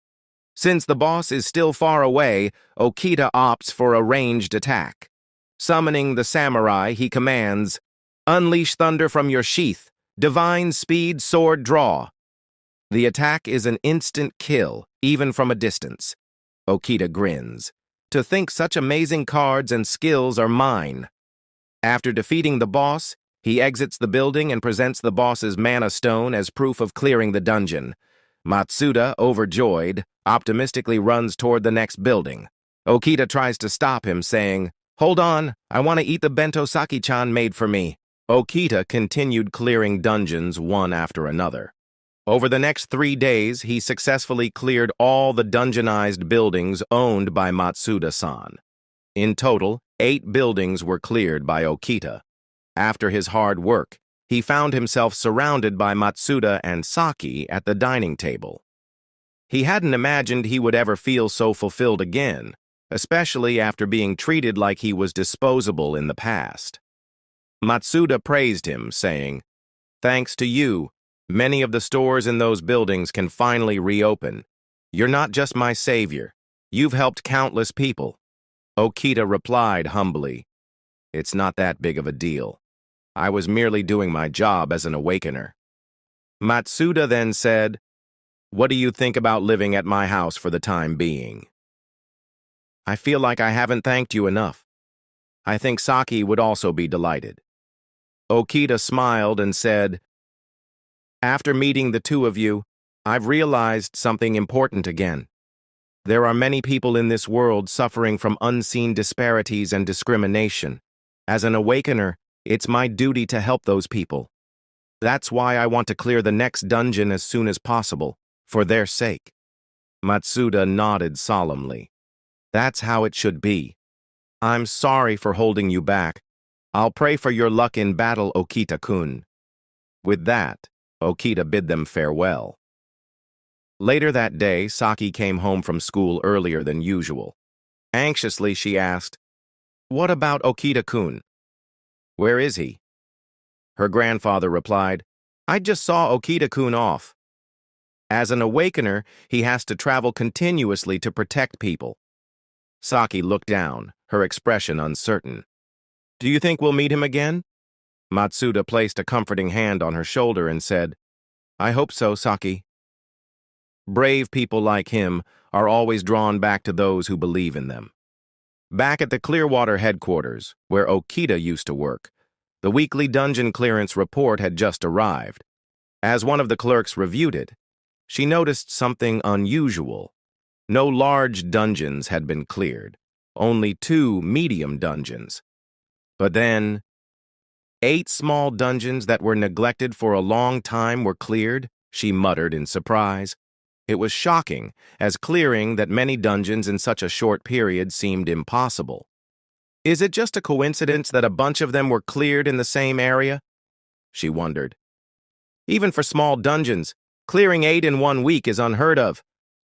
Since the boss is still far away, Okita opts for a ranged attack. Summoning the samurai, he commands, Unleash thunder from your sheath, divine speed sword draw. The attack is an instant kill, even from a distance. Okita grins. To think such amazing cards and skills are mine. After defeating the boss, he exits the building and presents the boss's mana stone as proof of clearing the dungeon. Matsuda, overjoyed, optimistically runs toward the next building. Okita tries to stop him, saying, "Hold on, I want to eat the bento Saki-chan made for me." Okita continued clearing dungeons one after another. Over the next 3 days, he successfully cleared all the dungeonized buildings owned by Matsuda-san. In total, 8 buildings were cleared by Okita. After his hard work, he found himself surrounded by Matsuda and Saki at the dining table. He hadn't imagined he would ever feel so fulfilled again, especially after being treated like he was disposable in the past. Matsuda praised him, saying, "Thanks to you, many of the stores in those buildings can finally reopen. You're not just my savior. You've helped countless people." Okita replied humbly, "It's not that big of a deal. I was merely doing my job as an awakener." Matsuda then said, "What do you think about living at my house for the time being?" "I feel like I haven't thanked you enough. I think Saki would also be delighted." Okita smiled and said, "After meeting the two of you, I've realized something important again. There are many people in this world suffering from unseen disparities and discrimination. As an awakener, it's my duty to help those people. That's why I want to clear the next dungeon as soon as possible, for their sake." Matsuda nodded solemnly. "That's how it should be. I'm sorry for holding you back. I'll pray for your luck in battle, Okita-kun." With that, Okita bid them farewell. Later that day, Saki came home from school earlier than usual. Anxiously, she asked, "What about Okita-kun? Where is he?" Her grandfather replied, "I just saw Okita-kun off. As an awakener, he has to travel continuously to protect people." Saki looked down, her expression uncertain. "Do you think we'll meet him again?" Matsuda placed a comforting hand on her shoulder and said, "I hope so, Saki." Brave people like him are always drawn back to those who believe in them. Back at the Clearwater headquarters, where Okita used to work, the weekly dungeon clearance report had just arrived. As one of the clerks reviewed it, she noticed something unusual. No large dungeons had been cleared, only 2 medium dungeons. But then, 8 small dungeons that were neglected for a long time were cleared, she muttered in surprise. It was shocking, as clearing that many dungeons in such a short period seemed impossible. Is it just a coincidence that a bunch of them were cleared in the same area? She wondered. Even for small dungeons, clearing 8 in 1 week is unheard of.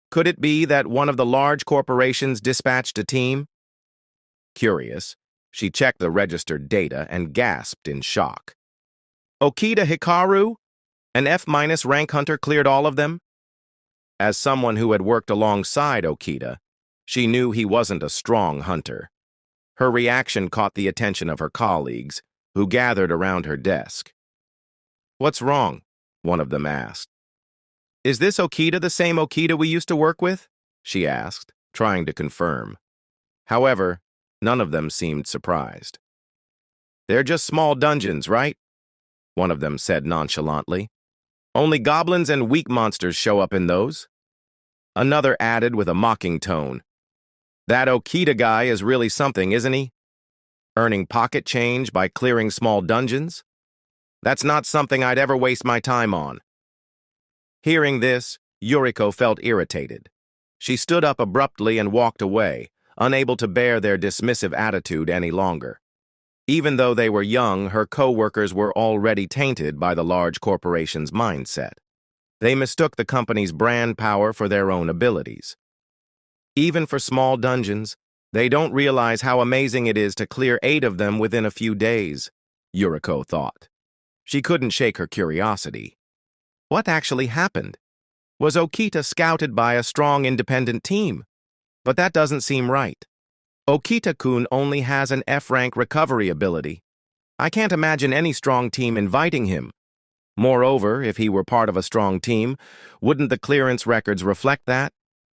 Could it be that one of the large corporations dispatched a team? Curious, she checked the registered data and gasped in shock. Okita Hikaru? An F- rank hunter cleared all of them? As someone who had worked alongside Okita, she knew he wasn't a strong hunter. Her reaction caught the attention of her colleagues, who gathered around her desk. "What's wrong?" one of them asked. "Is this Okita the same Okita we used to work with?" she asked, trying to confirm. However, none of them seemed surprised. "They're just small dungeons, right?" one of them said nonchalantly. "Only goblins and weak monsters show up in those." Another added with a mocking tone, "That Okita guy is really something, isn't he? Earning pocket change by clearing small dungeons? That's not something I'd ever waste my time on." Hearing this, Yuriko felt irritated. She stood up abruptly and walked away, unable to bear their dismissive attitude any longer. Even though they were young, her co-workers were already tainted by the large corporation's mindset. They mistook the company's brand power for their own abilities. Even for small dungeons, they don't realize how amazing it is to clear 8 of them within a few days, Yuriko thought. She couldn't shake her curiosity. What actually happened? Was Okita scouted by a strong independent team? But that doesn't seem right. Okita-kun only has an F-rank recovery ability. I can't imagine any strong team inviting him. Moreover, if he were part of a strong team, wouldn't the clearance records reflect that?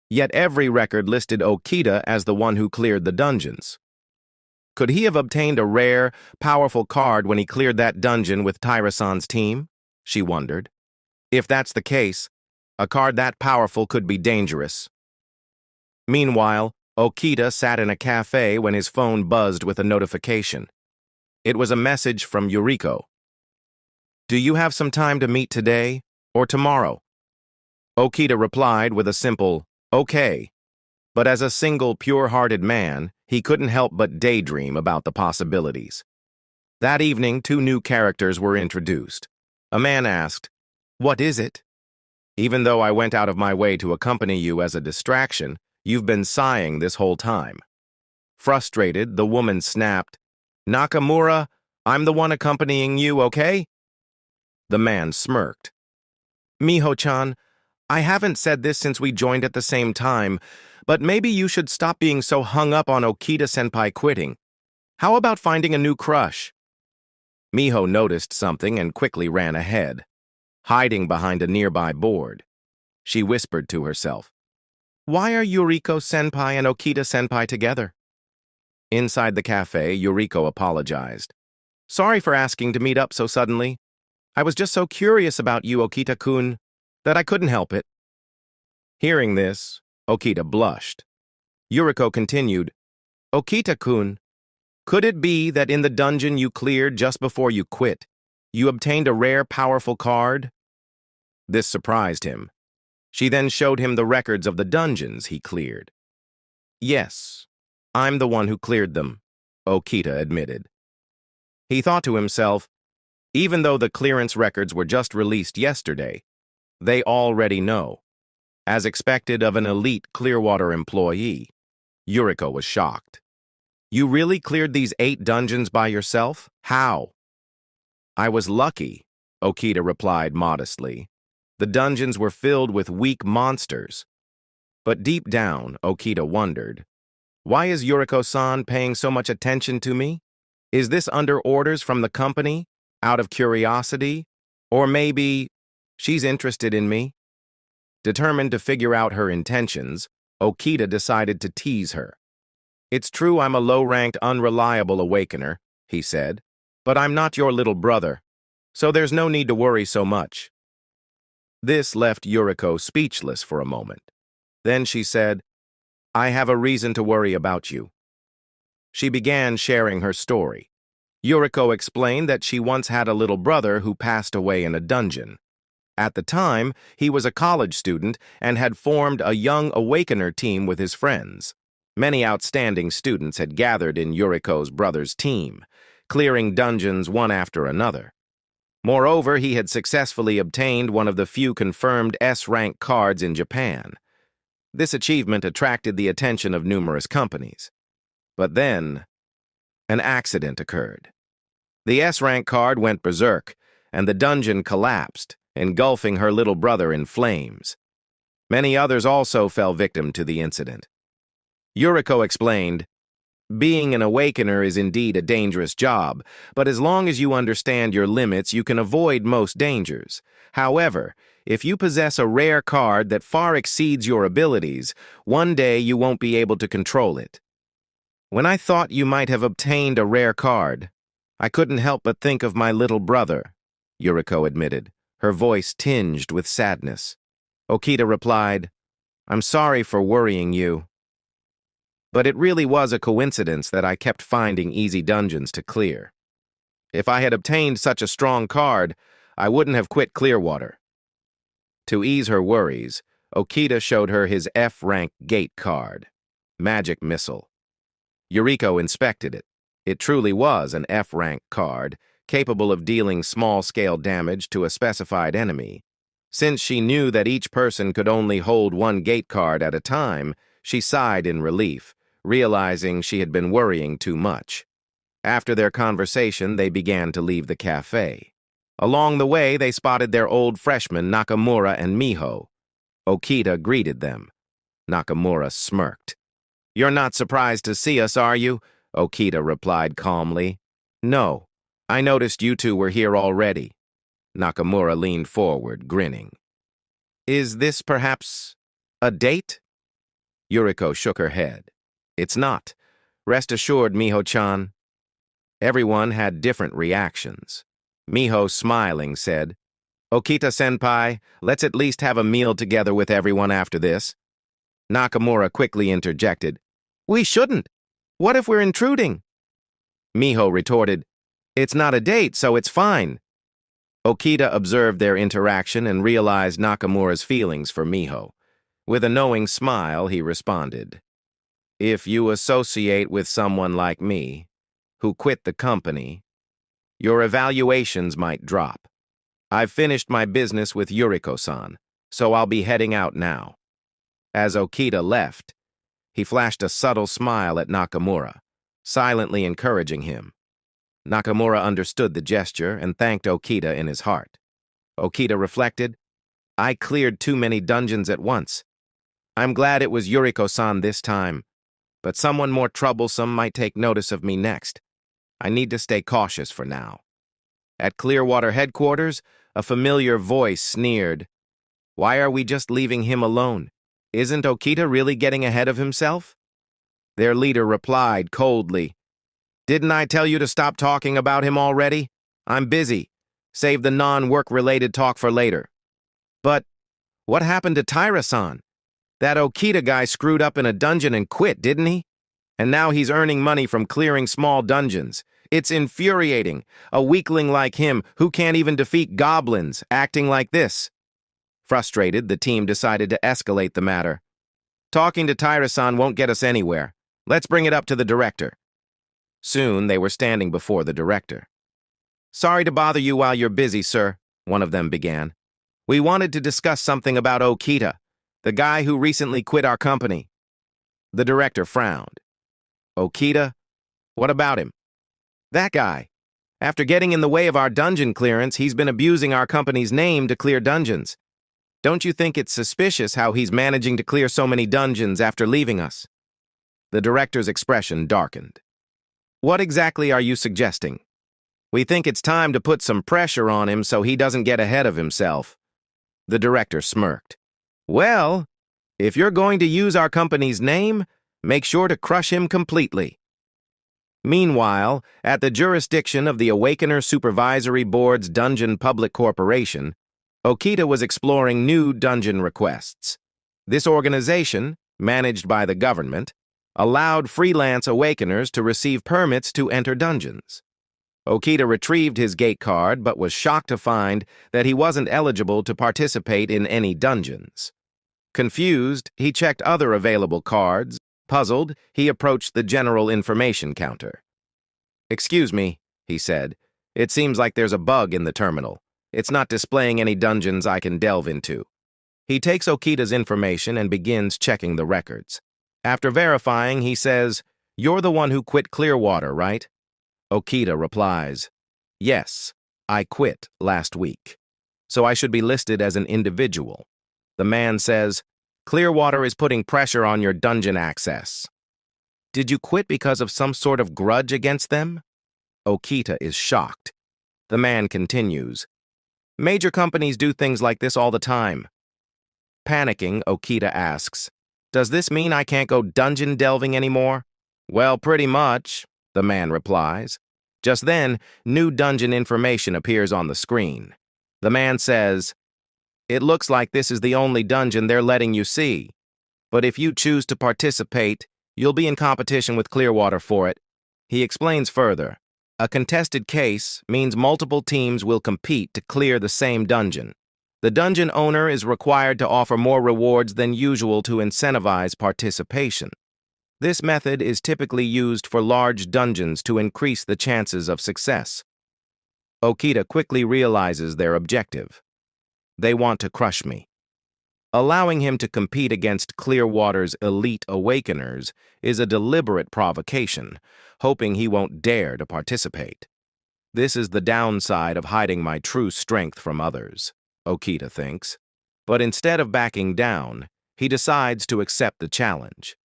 Yet every record listed Okita as the one who cleared the dungeons. Could he have obtained a rare, powerful card when he cleared that dungeon with Tyra-san's team? She wondered. If that's the case, a card that powerful could be dangerous. Meanwhile, Okita sat in a cafe when his phone buzzed with a notification. It was a message from Yuriko. "Do you have some time to meet today or tomorrow?" Okita replied with a simple, "Okay." But as a single, pure-hearted man, he couldn't help but daydream about the possibilities. That evening, 2 new characters were introduced. A man asked, "What is it?" "Even though I went out of my way to accompany you as a distraction, you've been sighing this whole time." Frustrated, the woman snapped, "Nakamura, I'm the one accompanying you, okay?" The man smirked. "Miho-chan, I haven't said this since we joined at the same time, but maybe you should stop being so hung up on Okita-senpai quitting. How about finding a new crush?" Miho noticed something and quickly ran ahead, hiding behind a nearby board. She whispered to herself, "Why are Yuriko-senpai and Okita-senpai together?" Inside the cafe, Yuriko apologized. "Sorry for asking to meet up so suddenly. I was just so curious about you, Okita-kun, that I couldn't help it." Hearing this, Okita blushed. Yuriko continued, "Okita-kun, could it be that in the dungeon you cleared just before you quit, you obtained a rare, powerful card?" This surprised him. She then showed him the records of the dungeons he cleared. "Yes, I'm the one who cleared them," Okita admitted. He thought to himself, even though the clearance records were just released yesterday, they already know. As expected of an elite Clearwater employee, Yuriko was shocked. "You really cleared these 8 dungeons by yourself? How?" "I was lucky," Okita replied modestly. "The dungeons were filled with weak monsters." But deep down, Okita wondered, why is Yuriko-san paying so much attention to me? Is this under orders from the company, out of curiosity? Or maybe she's interested in me? Determined to figure out her intentions, Okita decided to tease her. "It's true I'm a low-ranked, unreliable awakener," he said, "but I'm not your little brother, so there's no need to worry so much." This left Yuriko speechless for a moment. Then she said, "I have a reason to worry about you." She began sharing her story. Yuriko explained that she once had a little brother who passed away in a dungeon. At the time, he was a college student and had formed a young awakener team with his friends. Many outstanding students had gathered in Yuriko's brother's team, clearing dungeons one after another. Moreover, he had successfully obtained one of the few confirmed S-rank cards in Japan. This achievement attracted the attention of numerous companies. But then, an accident occurred. The S-rank card went berserk, and the dungeon collapsed, engulfing her little brother in flames. Many others also fell victim to the incident. Yuriko explained, "Being an awakener is indeed a dangerous job, but as long as you understand your limits, you can avoid most dangers. However, if you possess a rare card that far exceeds your abilities, one day you won't be able to control it." "When I thought you might have obtained a rare card, I couldn't help but think of my little brother," Yuriko admitted, her voice tinged with sadness. Okita replied, "I'm sorry for worrying you. But it really was a coincidence that I kept finding easy dungeons to clear. If I had obtained such a strong card, I wouldn't have quit Clearwater." To ease her worries, Okita showed her his F-rank gate card, Magic Missile. Yuriko inspected it. It truly was an F-rank card, capable of dealing small-scale damage to a specified enemy. Since she knew that each person could only hold one gate card at a time, she sighed in relief, realizing she had been worrying too much. After their conversation, they began to leave the cafe. Along the way, they spotted their old freshmen Nakamura and Miho. Okita greeted them. Nakamura smirked. "You're not surprised to see us, are you?" Okita replied calmly. "No, I noticed you two were here already." Nakamura leaned forward, grinning. "Is this perhaps a date?" Yuriko shook her head. It's not. Rest assured, Miho-chan. Everyone had different reactions. Miho, smiling, said, Okita-senpai, let's at least have a meal together with everyone after this. Nakamura quickly interjected, We shouldn't. What if we're intruding? Miho retorted, It's not a date, so it's fine. Okita observed their interaction and realized Nakamura's feelings for Miho. With a knowing smile, he responded, If you associate with someone like me, who quit the company, your evaluations might drop. I've finished my business with Yuriko-san, so I'll be heading out now. As Okita left, he flashed a subtle smile at Nakamura, silently encouraging him. Nakamura understood the gesture and thanked Okita in his heart. Okita reflected, I cleared too many dungeons at once. I'm glad it was Yuriko-san this time, but someone more troublesome might take notice of me next. I need to stay cautious for now. At Clearwater headquarters, a familiar voice sneered, Why are we just leaving him alone? Isn't Okita really getting ahead of himself? Their leader replied coldly, Didn't I tell you to stop talking about him already? I'm busy. Save the non-work-related talk for later. But what happened to Taira-san? That Okita guy screwed up in a dungeon and quit, didn't he? And now he's earning money from clearing small dungeons. It's infuriating. A weakling like him, who can't even defeat goblins, acting like this. Frustrated, the team decided to escalate the matter. Talking to Taira-san won't get us anywhere. Let's bring it up to the director. Soon, they were standing before the director. Sorry to bother you while you're busy, sir, one of them began. We wanted to discuss something about Okita, the guy who recently quit our company. The director frowned. Okita? What about him? That guy. After getting in the way of our dungeon clearance, he's been abusing our company's name to clear dungeons. Don't you think it's suspicious how he's managing to clear so many dungeons after leaving us? The director's expression darkened. What exactly are you suggesting? We think it's time to put some pressure on him so he doesn't get ahead of himself. The director smirked. Well, if you're going to use our company's name, make sure to crush him completely. Meanwhile, at the jurisdiction of the Awakener Supervisory Board's Dungeon Public Corporation, Okita was exploring new dungeon requests. This organization, managed by the government, allowed freelance Awakeners to receive permits to enter dungeons. Okita retrieved his gate card but was shocked to find that he wasn't eligible to participate in any dungeons. Confused, he checked other available cards. Puzzled, he approached the general information counter. Excuse me, he said. It seems like there's a bug in the terminal. It's not displaying any dungeons I can delve into. He takes Okita's information and begins checking the records. After verifying, he says, You're the one who quit Clearwater, right? Okita replies, Yes, I quit last week. So I should be listed as an individual. The man says, Clearwater is putting pressure on your dungeon access. Did you quit because of some sort of grudge against them? Okita is shocked. The man continues, Major companies do things like this all the time. Panicking, Okita asks, Does this mean I can't go dungeon delving anymore? Well, pretty much, the man replies. Just then, new dungeon information appears on the screen. The man says, It looks like this is the only dungeon they're letting you see. But if you choose to participate, you'll be in competition with Clearwater for it. He explains further. A contested case means multiple teams will compete to clear the same dungeon. The dungeon owner is required to offer more rewards than usual to incentivize participation. This method is typically used for large dungeons to increase the chances of success. Okita quickly realizes their objective. They want to crush me. Allowing him to compete against Clearwater's elite Awakeners is a deliberate provocation, hoping he won't dare to participate. This is the downside of hiding my true strength from others, Okita thinks. But instead of backing down, he decides to accept the challenge.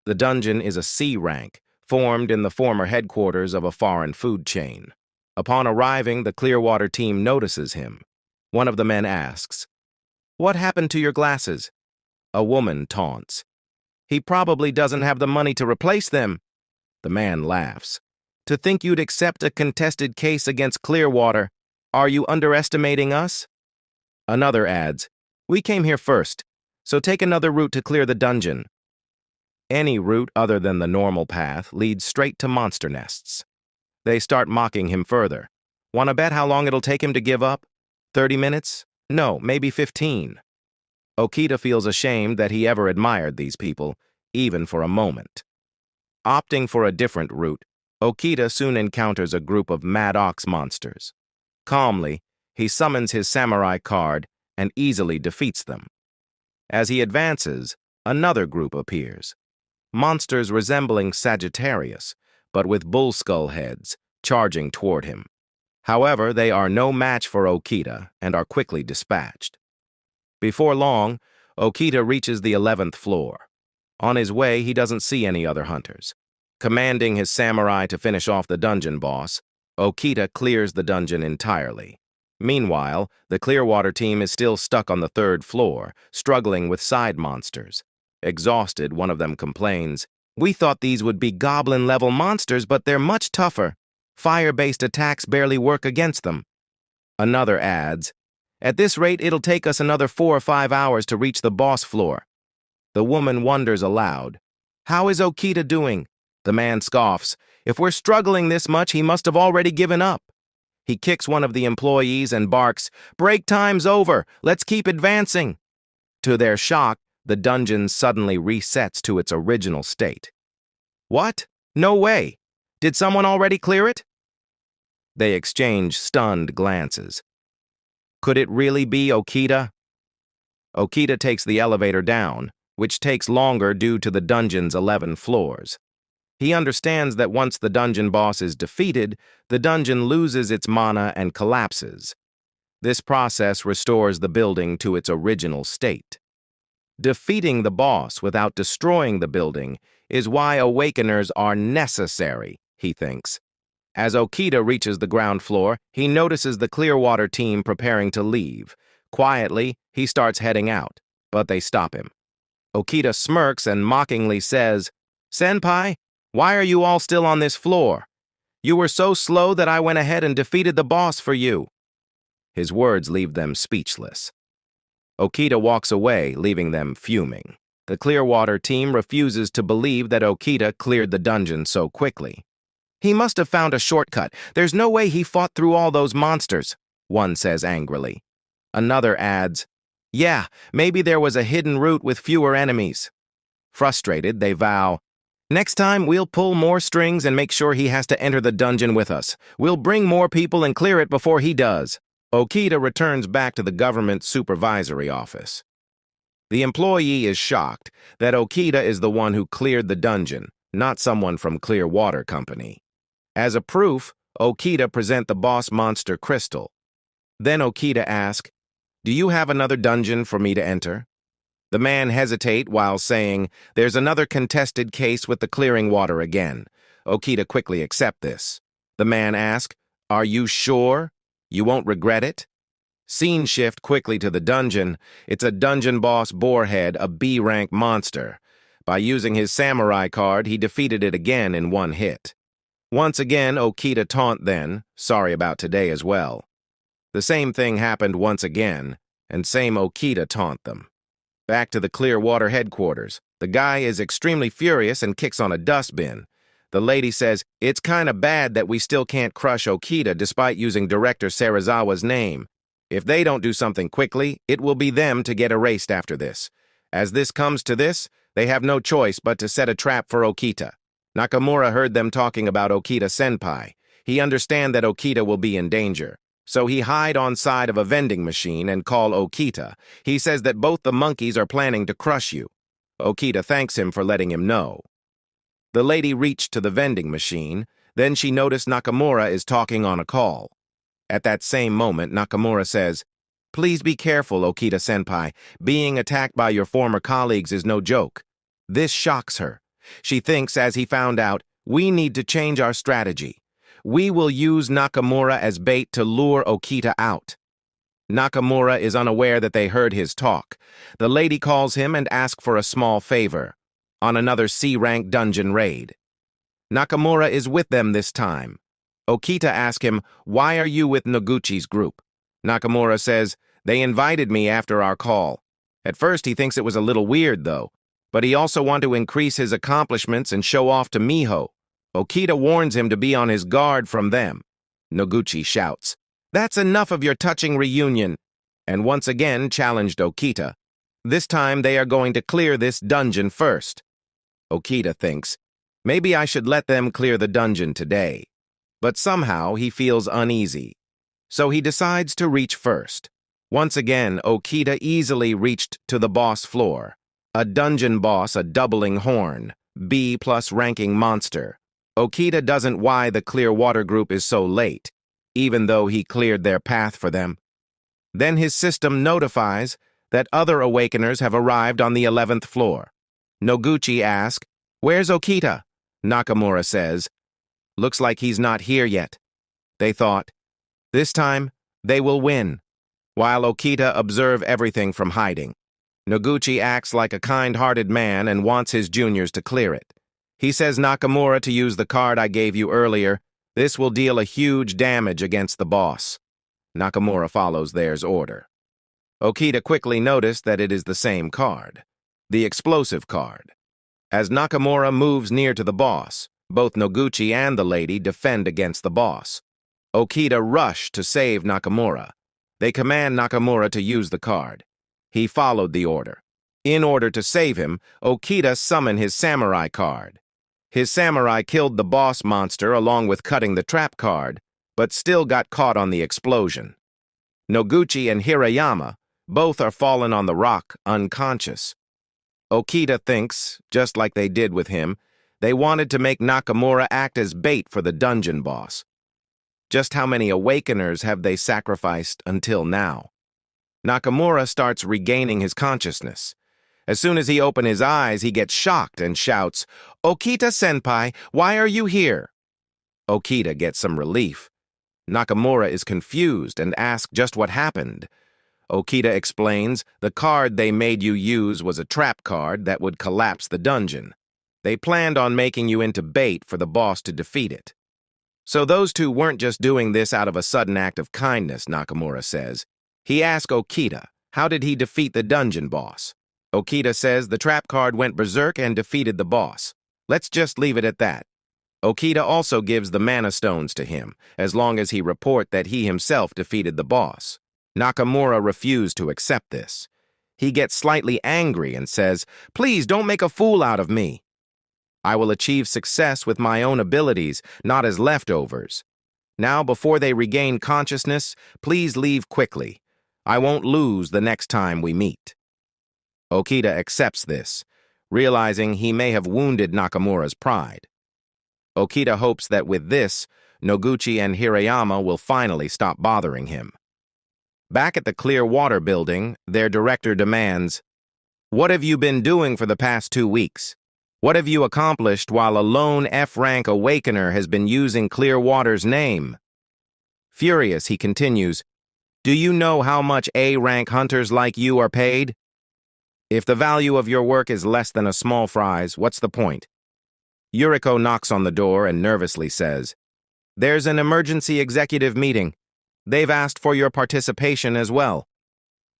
The dungeon is a C rank, formed in the former headquarters of a foreign food chain. Upon arriving, the Clearwater team notices him. One of the men asks, What happened to your glasses? A woman taunts. He probably doesn't have the money to replace them. The man laughs. To think you'd accept a contested case against Clearwater. Are you underestimating us? Another adds, we came here first, so take another route to clear the dungeon. Any route other than the normal path leads straight to monster nests. They start mocking him further. Want to bet how long it'll take him to give up? 30 minutes? No, maybe 15. Okita feels ashamed that he ever admired these people, even for a moment. Opting for a different route, Okita soon encounters a group of mad ox monsters. Calmly, he summons his samurai card and easily defeats them. As he advances, another group appears. Monsters resembling Sagittarius, but with bull skull heads, charging toward him. However, they are no match for Okita and are quickly dispatched. Before long, Okita reaches the 11th floor. On his way, he doesn't see any other hunters. Commanding his samurai to finish off the dungeon boss, Okita clears the dungeon entirely. Meanwhile, the Clearwater team is still stuck on the 3rd floor, struggling with side monsters. Exhausted, one of them complains, "We thought these would be goblin-level monsters, but they're much tougher. Fire-based attacks barely work against them." Another adds, "At this rate, it'll take us another 4 or 5 hours to reach the boss floor." The woman wonders aloud, "How is Okita doing?" The man scoffs, "If we're struggling this much, he must have already given up." He kicks one of the employees and barks, "Break time's over, let's keep advancing." To their shock, the dungeon suddenly resets to its original state. What? No way! Did someone already clear it? They exchange stunned glances. Could it really be Okita? Okita takes the elevator down, which takes longer due to the dungeon's 11 floors. He understands that once the dungeon boss is defeated, the dungeon loses its mana and collapses. This process restores the building to its original state. Defeating the boss without destroying the building is why Awakeners are necessary, he thinks. As Okita reaches the ground floor, he notices the Clearwater team preparing to leave. Quietly, he starts heading out, but they stop him. Okita smirks and mockingly says, "Senpai, why are you all still on this floor? You were so slow that I went ahead and defeated the boss for you." His words leave them speechless. Okita walks away, leaving them fuming. The Clearwater team refuses to believe that Okita cleared the dungeon so quickly. "He must have found a shortcut. There's no way he fought through all those monsters," one says angrily. Another adds, "Yeah, maybe there was a hidden route with fewer enemies." Frustrated, they vow, "Next time, we'll pull more strings and make sure he has to enter the dungeon with us. We'll bring more people and clear it before he does." Okita returns back to the government supervisory office. The employee is shocked that Okita is the one who cleared the dungeon, not someone from Clearwater Company. As a proof, Okita presents the boss monster crystal. Then Okita asks, "Do you have another dungeon for me to enter?" The man hesitates while saying, "There's another contested case with the clearing water again." Okita quickly accepts this. The man asks, "Are you sure? You won't regret it?" Scene shift quickly to the dungeon. It's a dungeon boss boarhead, a B-rank monster. By using his samurai card, he defeated it again in one hit. Once again, Okita taunt then, "Sorry about today as well." The same thing happened once again, and same Okita taunt them. Back to the Clearwater headquarters. The guy is extremely furious and kicks on a dustbin. The lady says, "It's kinda bad that we still can't crush Okita despite using Director Serizawa's name. If they don't do something quickly, it will be them to get erased after this. As this comes to this, they have no choice but to set a trap for Okita." Nakamura heard them talking about Okita Senpai. He understands that Okita will be in danger. So he hide on side of a vending machine and call Okita. He says that both the monkeys are planning to crush you. Okita thanks him for letting him know. The lady reached to the vending machine. Then she noticed Nakamura is talking on a call. At that same moment, Nakamura says, "Please be careful, Okita-senpai. Being attacked by your former colleagues is no joke." This shocks her. She thinks, as he found out, we need to change our strategy. We will use Nakamura as bait to lure Okita out. Nakamura is unaware that they heard his talk. The lady calls him and asks for a small favor. on another C-rank dungeon raid. Nakamura is with them this time. Okita asks him, "Why are you with Noguchi's group?" Nakamura says, "They invited me after our call." At first he thinks it was a little weird though, but he also wants to increase his accomplishments and show off to Miho. Okita warns him to be on his guard from them. Noguchi shouts, "That's enough of your touching reunion," and once again challenged Okita. This time they are going to clear this dungeon first. Okita thinks, maybe I should let them clear the dungeon today. But somehow he feels uneasy. So he decides to reach first. Once again, Okita easily reached to the boss floor. A dungeon boss, a doubling horn, B+ ranking monster. Okita doesn't why the Clearwater group is so late, even though he cleared their path for them. Then his system notifies that other Awakeners have arrived on the 11th floor. Noguchi asks, "Where's Okita?" Nakamura says, "Looks like he's not here yet." They thought, this time, they will win, while Okita observe everything from hiding. Noguchi acts like a kind-hearted man and wants his juniors to clear it. He says Nakamura to use the card I gave you earlier. This will deal a huge damage against the boss. Nakamura follows their order. Okita quickly noticed that it is the same card, the explosive card. As Nakamura moves near to the boss, both Noguchi and the lady defend against the boss. Okita rush to save Nakamura. They command Nakamura to use the card. He followed the order. In order to save him, Okita summoned his samurai card. His samurai killed the boss monster along with cutting the trap card, but still got caught on the explosion. Noguchi and Hirayama both are fallen on the rock, unconscious. Okita thinks, just like they did with him, they wanted to make Nakamura act as bait for the dungeon boss. Just how many Awakeners have they sacrificed until now? Nakamura starts regaining his consciousness. As soon as he opens his eyes, he gets shocked and shouts, "Okita-senpai, why are you here?" Okita gets some relief. Nakamura is confused and asks just what happened. Okita explains, the card they made you use was a trap card that would collapse the dungeon. They planned on making you into bait for the boss to defeat it. So those two weren't just doing this out of a sudden act of kindness, Nakamura says. He asked Okita, how did he defeat the dungeon boss? Okita says the trap card went berserk and defeated the boss. Let's just leave it at that. Okita also gives the mana stones to him, as long as he report that he himself defeated the boss. Nakamura refused to accept this. He gets slightly angry and says, "Please don't make a fool out of me. I will achieve success with my own abilities, not as leftovers. Now, before they regain consciousness, please leave quickly. I won't lose the next time we meet." Okita accepts this, realizing he may have wounded Nakamura's pride. Okita hopes that with this, Noguchi and Hirayama will finally stop bothering him. Back at the Clearwater building, their director demands, "What have you been doing for the past 2 weeks? What have you accomplished while a lone F-rank Awakener has been using Clearwater's name?" Furious, he continues, "Do you know how much A-rank hunters like you are paid? If the value of your work is less than a small fries, what's the point?" Yuriko knocks on the door and nervously says, "There's an emergency executive meeting. They've asked for your participation as well."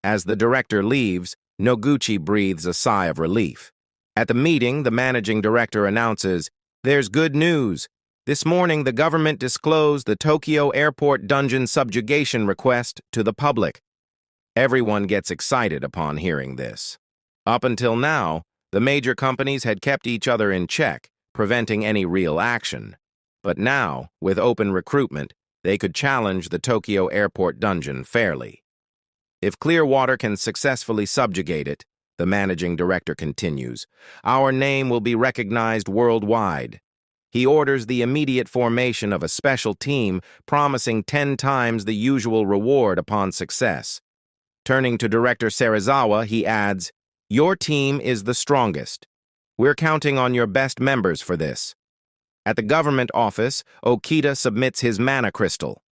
As the director leaves, Noguchi breathes a sigh of relief. At the meeting, the managing director announces, "There's good news. This morning, the government disclosed the Tokyo Airport dungeon subjugation request to the public." Everyone gets excited upon hearing this. Up until now, the major companies had kept each other in check, preventing any real action. But now, with open recruitment, they could challenge the Tokyo Airport dungeon fairly. If Clearwater can successfully subjugate it, the managing director continues, our name will be recognized worldwide. He orders the immediate formation of a special team, promising 10 times the usual reward upon success. Turning to Director Serizawa, he adds, your team is the strongest. We're counting on your best members for this. At the government office, Okita submits his mana crystal.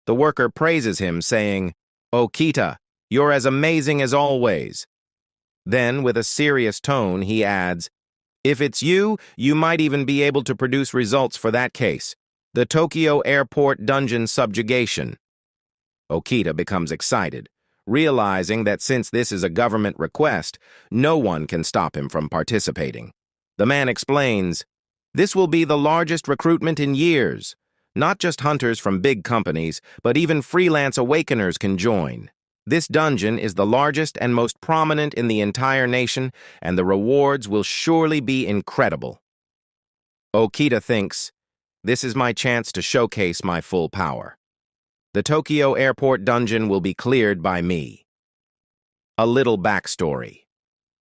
The worker praises him, saying, Okita, you're as amazing as always. Then, with a serious tone, he adds, If it's you, you might even be able to produce results for that case. The Tokyo Airport Dungeon Subjugation. Okita becomes excited, realizing that since this is a government request, no one can stop him from participating. The man explains, "This will be the largest recruitment in years. Not just hunters from big companies, but even freelance awakeners can join. This dungeon is the largest and most prominent in the entire nation, and the rewards will surely be incredible." Okita thinks, "This is my chance to showcase my full power. The Tokyo Airport dungeon will be cleared by me." A little backstory.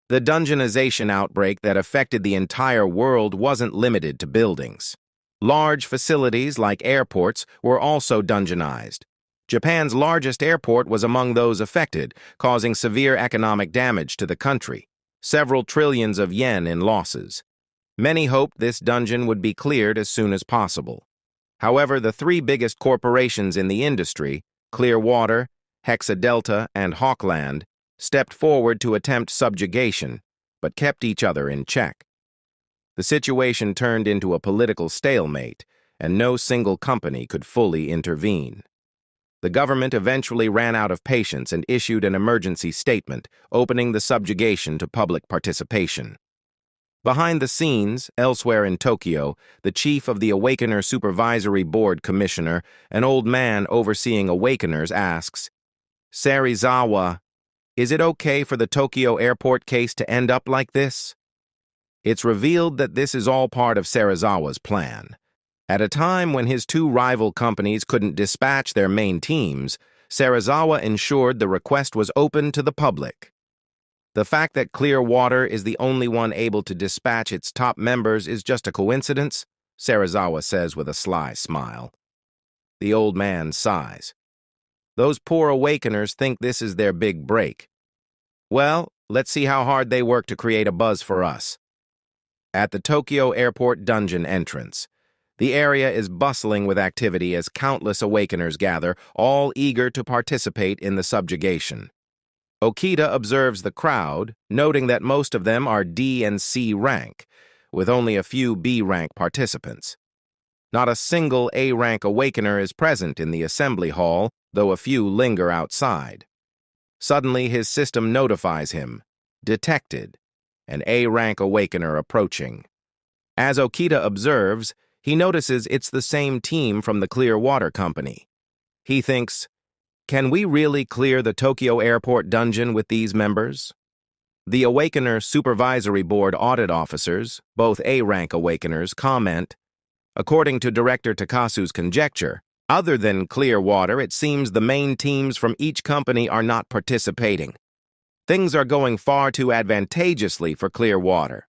The dungeonization outbreak that affected the entire world wasn't limited to buildings. Large facilities like airports were also dungeonized. Japan's largest airport was among those affected, causing severe economic damage to the country, several trillions of yen in losses. Many hoped this dungeon would be cleared as soon as possible. However, the three biggest corporations in the industry, Clearwater, Hexadelta, and Hawkland, stepped forward to attempt subjugation, but kept each other in check. The situation turned into a political stalemate, and no single company could fully intervene. The government eventually ran out of patience and issued an emergency statement, opening the subjugation to public participation. Behind the scenes, elsewhere in Tokyo, the chief of the Awakener Supervisory Board Commissioner, an old man overseeing Awakeners, asks, "Serizawa, is it okay for the Tokyo airport case to end up like this?" It's revealed that this is all part of Serizawa's plan. At a time when his two rival companies couldn't dispatch their main teams, Serizawa ensured the request was open to the public. The fact that Clearwater is the only one able to dispatch its top members is just a coincidence, Serizawa says with a sly smile. The old man sighs. Those poor Awakeners think this is their big break. Well, let's see how hard they work to create a buzz for us. At the Tokyo Airport dungeon entrance, the area is bustling with activity as countless Awakeners gather, all eager to participate in the subjugation. Okita observes the crowd, noting that most of them are D and C rank, with only a few B rank participants. Not a single A rank Awakener is present in the assembly hall, though a few linger outside. Suddenly his system notifies him, detected, an A rank Awakener approaching. As Okita observes, he notices it's the same team from the Clearwater Company. He thinks, can we really clear the Tokyo Airport dungeon with these members? The Awakener Supervisory Board audit officers, both A-rank Awakeners, comment, according to Director Takasu's conjecture, other than Clearwater, it seems the main teams from each company are not participating. Things are going far too advantageously for Clearwater.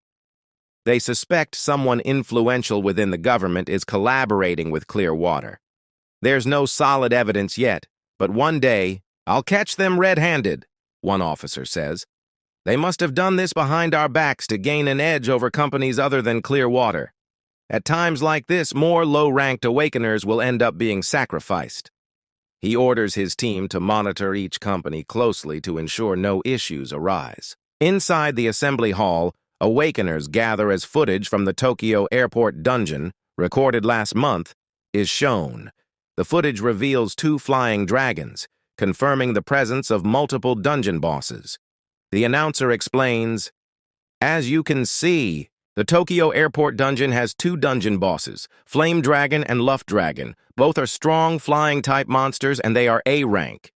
They suspect someone influential within the government is collaborating with Clearwater. There's no solid evidence yet, but one day, I'll catch them red-handed, one officer says. They must have done this behind our backs to gain an edge over companies other than Clearwater. At times like this, more low-ranked Awakeners will end up being sacrificed. He orders his team to monitor each company closely to ensure no issues arise. Inside the assembly hall, Awakeners gather as footage from the Tokyo Airport dungeon, recorded last month, is shown. The footage reveals two flying dragons, confirming the presence of multiple dungeon bosses. The announcer explains, as you can see, the Tokyo Airport dungeon has two dungeon bosses, Flame Dragon and Luft Dragon. Both are strong flying-type monsters and they are A-rank.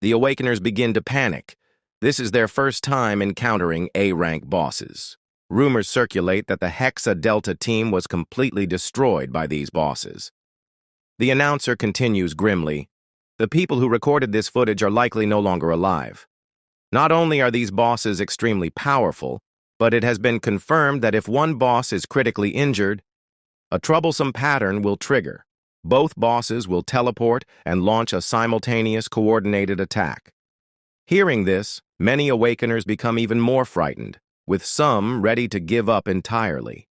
The Awakeners begin to panic. This is their first time encountering A-rank bosses. Rumors circulate that the Hexadelta team was completely destroyed by these bosses. The announcer continues grimly, the people who recorded this footage are likely no longer alive. Not only are these bosses extremely powerful, but it has been confirmed that if one boss is critically injured, a troublesome pattern will trigger. Both bosses will teleport and launch a simultaneous coordinated attack. Hearing this, many Awakeners become even more frightened, with some ready to give up entirely.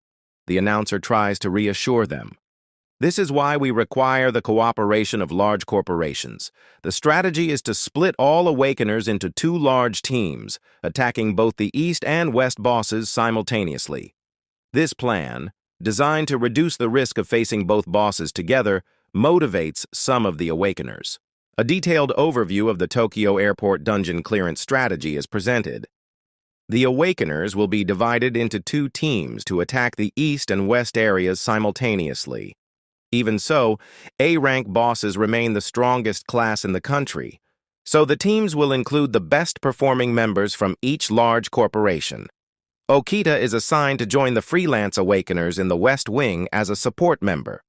The announcer tries to reassure them. This is why we require the cooperation of large corporations. The strategy is to split all Awakeners into two large teams, attacking both the East and West bosses simultaneously. This plan, designed to reduce the risk of facing both bosses together, motivates some of the Awakeners. A detailed overview of the Tokyo Airport dungeon clearance strategy is presented. The Awakeners will be divided into two teams to attack the east and west areas simultaneously. Even so, A-rank bosses remain the strongest class in the country, so the teams will include the best-performing members from each large corporation. Okita is assigned to join the freelance Awakeners in the West Wing as a support member.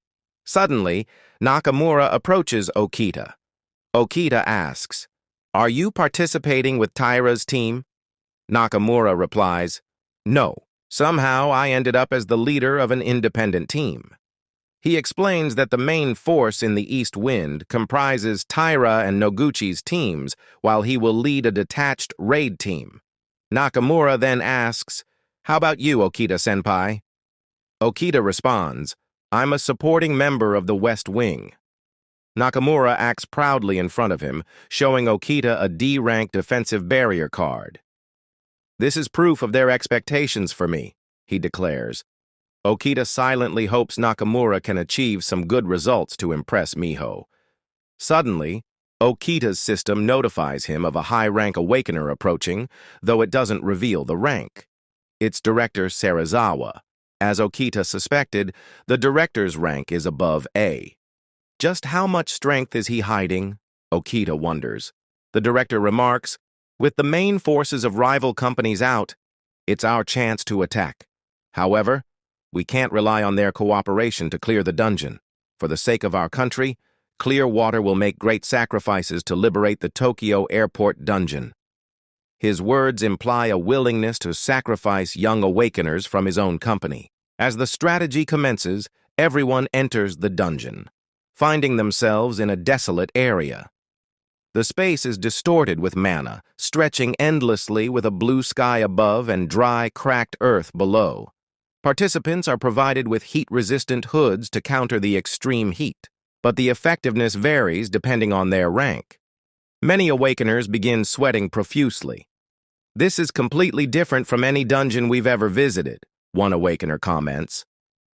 Suddenly, Nakamura approaches Okita. Okita asks, "Are you participating with Taira's team?" Nakamura replies, "No. Somehow I ended up as the leader of an independent team." He explains that the main force in the East Wind comprises Taira and Noguchi's teams, while he will lead a detached raid team. Nakamura then asks, "How about you, Okita-senpai?" Okita responds, "I'm a supporting member of the West Wing." Nakamura acts proudly in front of him, showing Okita a D-rank defensive barrier card. "This is proof of their expectations for me," he declares. Okita silently hopes Nakamura can achieve some good results to impress Miho. Suddenly, Okita's system notifies him of a high-rank Awakener approaching, though it doesn't reveal the rank. It's Director Serizawa. As Okita suspected, the director's rank is above A. Just how much strength is he hiding? Okita wonders. The director remarks, "With the main forces of rival companies out, it's our chance to attack. However, we can't rely on their cooperation to clear the dungeon. For the sake of our country, Clearwater will make great sacrifices to liberate the Tokyo Airport dungeon." His words imply a willingness to sacrifice young Awakeners from his own company. As the strategy commences, everyone enters the dungeon, finding themselves in a desolate area. The space is distorted with mana, stretching endlessly with a blue sky above and dry, cracked earth below. Participants are provided with heat-resistant hoods to counter the extreme heat, but the effectiveness varies depending on their rank. Many Awakeners begin sweating profusely. "This is completely different from any dungeon we've ever visited," one Awakener comments.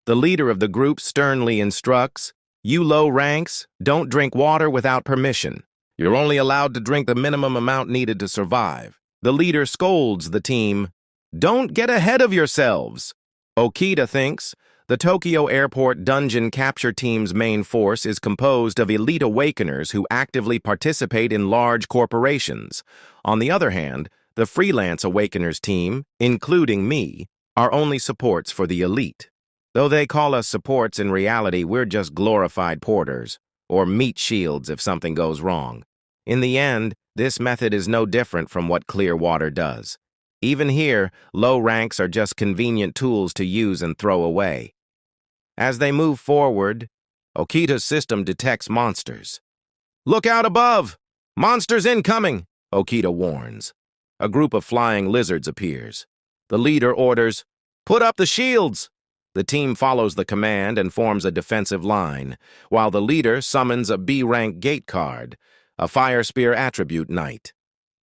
The leader of the group sternly instructs, "You low ranks, don't drink water without permission. You're only allowed to drink the minimum amount needed to survive." The leader scolds the team, "Don't get ahead of yourselves." Okita thinks the Tokyo Airport dungeon capture team's main force is composed of elite Awakeners who actively participate in large corporations. On the other hand, the freelance Awakeners team, including me, are only supports for the elite. Though they call us supports, in reality we're just glorified porters, or meat shields if something goes wrong. In the end, this method is no different from what Clearwater does. Even here, low ranks are just convenient tools to use and throw away. As they move forward, Okita's system detects monsters. "Look out above! Monsters incoming!" Okita warns. A group of flying lizards appears. The leader orders, "Put up the shields!" The team follows the command and forms a defensive line, while the leader summons a B-rank gate card, a Fire Spear attribute knight.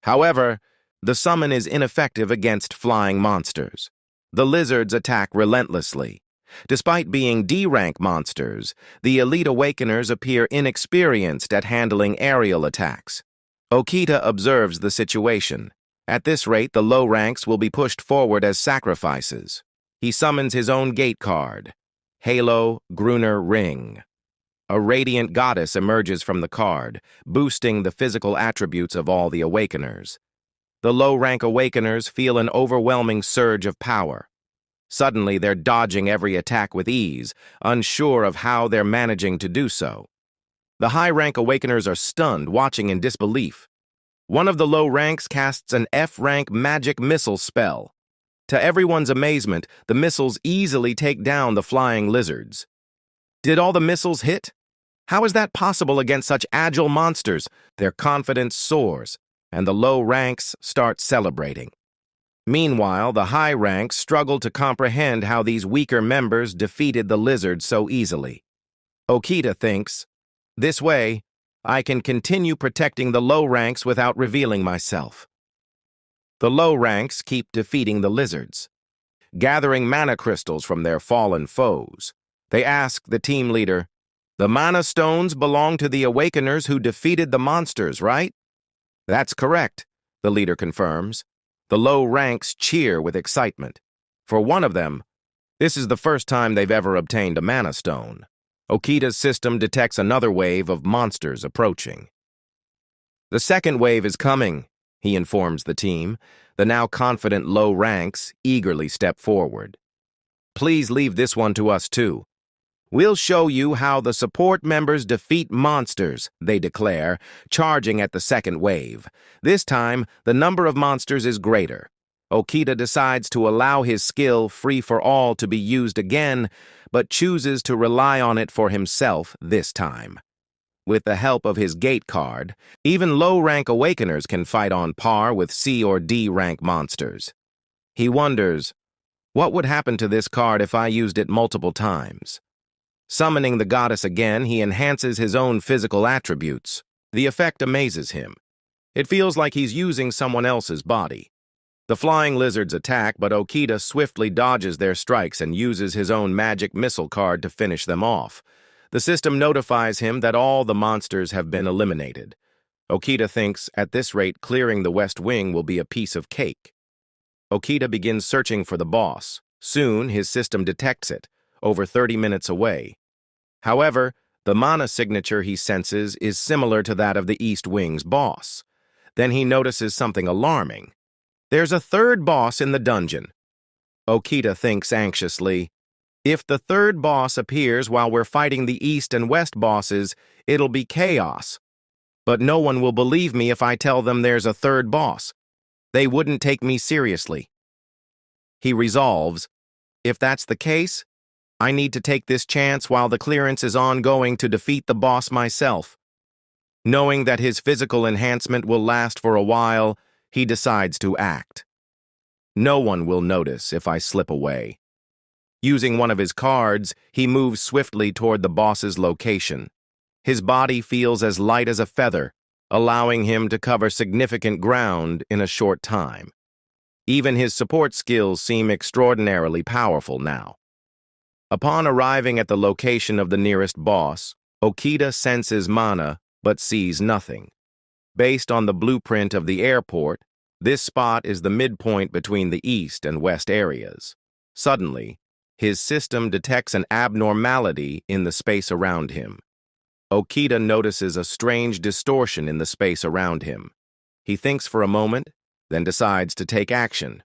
However, the summon is ineffective against flying monsters. The lizards attack relentlessly. Despite being D-rank monsters, the elite Awakeners appear inexperienced at handling aerial attacks. Okita observes the situation. At this rate, the low ranks will be pushed forward as sacrifices. He summons his own gate card, Halo Gruner Ring. A radiant goddess emerges from the card, boosting the physical attributes of all the Awakeners. The low-rank Awakeners feel an overwhelming surge of power. Suddenly, they're dodging every attack with ease, unsure of how they're managing to do so. The high-rank Awakeners are stunned, watching in disbelief. One of the low ranks casts an F-rank magic missile spell. To everyone's amazement, the missiles easily take down the flying lizards. Did all the missiles hit? How is that possible against such agile monsters? Their confidence soars, and the low ranks start celebrating. Meanwhile, the high ranks struggle to comprehend how these weaker members defeated the lizards so easily. Okita thinks, "This way, I can continue protecting the low ranks without revealing myself." The low ranks keep defeating the lizards. gathering mana crystals from their fallen foes. They ask the team leader, "The mana stones belong to the Awakeners who defeated the monsters, right?" "That's correct," the leader confirms. The low ranks cheer with excitement. For one of them, this is the first time they've ever obtained a mana stone. Okita's system detects another wave of monsters approaching. "The second wave is coming," he informs the team. The now confident low ranks eagerly step forward. "Please leave this one to us too. We'll show you how the support members defeat monsters," they declare, charging at the second wave. This time, the number of monsters is greater. Okita decides to allow his skill free for all to be used again, but chooses to rely on it for himself this time. With the help of his gate card, even low-rank Awakeners can fight on par with C or D rank monsters. He wonders, what would happen to this card if I used it multiple times? Summoning the goddess again, he enhances his own physical attributes. The effect amazes him. It feels like he's using someone else's body. The flying lizards attack, but Okita swiftly dodges their strikes and uses his own magic missile card to finish them off. The system notifies him that all the monsters have been eliminated. Okita thinks, at this rate, clearing the West Wing will be a piece of cake. Okita begins searching for the boss. Soon, his system detects it, over 30 minutes away. However, the mana signature he senses is similar to that of the East Wing's boss. Then he notices something alarming. There's a third boss in the dungeon. Okita thinks anxiously, if the third boss appears while we're fighting the East and West bosses, it'll be chaos. But no one will believe me if I tell them there's a third boss. They wouldn't take me seriously. He resolves, if that's the case, I need to take this chance while the clearance is ongoing to defeat the boss myself. Knowing that his physical enhancement will last for a while, he decides to act. No one will notice if I slip away. Using one of his cards, he moves swiftly toward the boss's location. His body feels as light as a feather, allowing him to cover significant ground in a short time. Even his support skills seem extraordinarily powerful now. Upon arriving at the location of the nearest boss, Okita senses mana but sees nothing. Based on the blueprint of the airport, this spot is the midpoint between the east and west areas. Suddenly, his system detects an abnormality in the space around him. Okita notices a strange distortion in the space around him. He thinks for a moment, then decides to take action.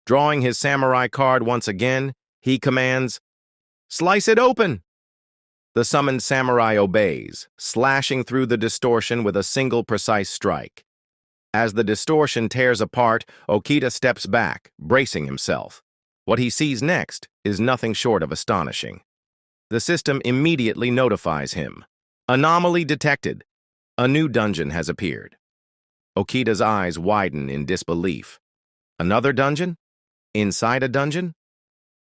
Drawing his samurai card once again, he commands, "Slice it open!" The summoned samurai obeys, slashing through the distortion with a single precise strike. As the distortion tears apart, Okita steps back, bracing himself. What he sees next is nothing short of astonishing. The system immediately notifies him. Anomaly detected. A new dungeon has appeared. Okita's eyes widen in disbelief. Another dungeon? Inside a dungeon?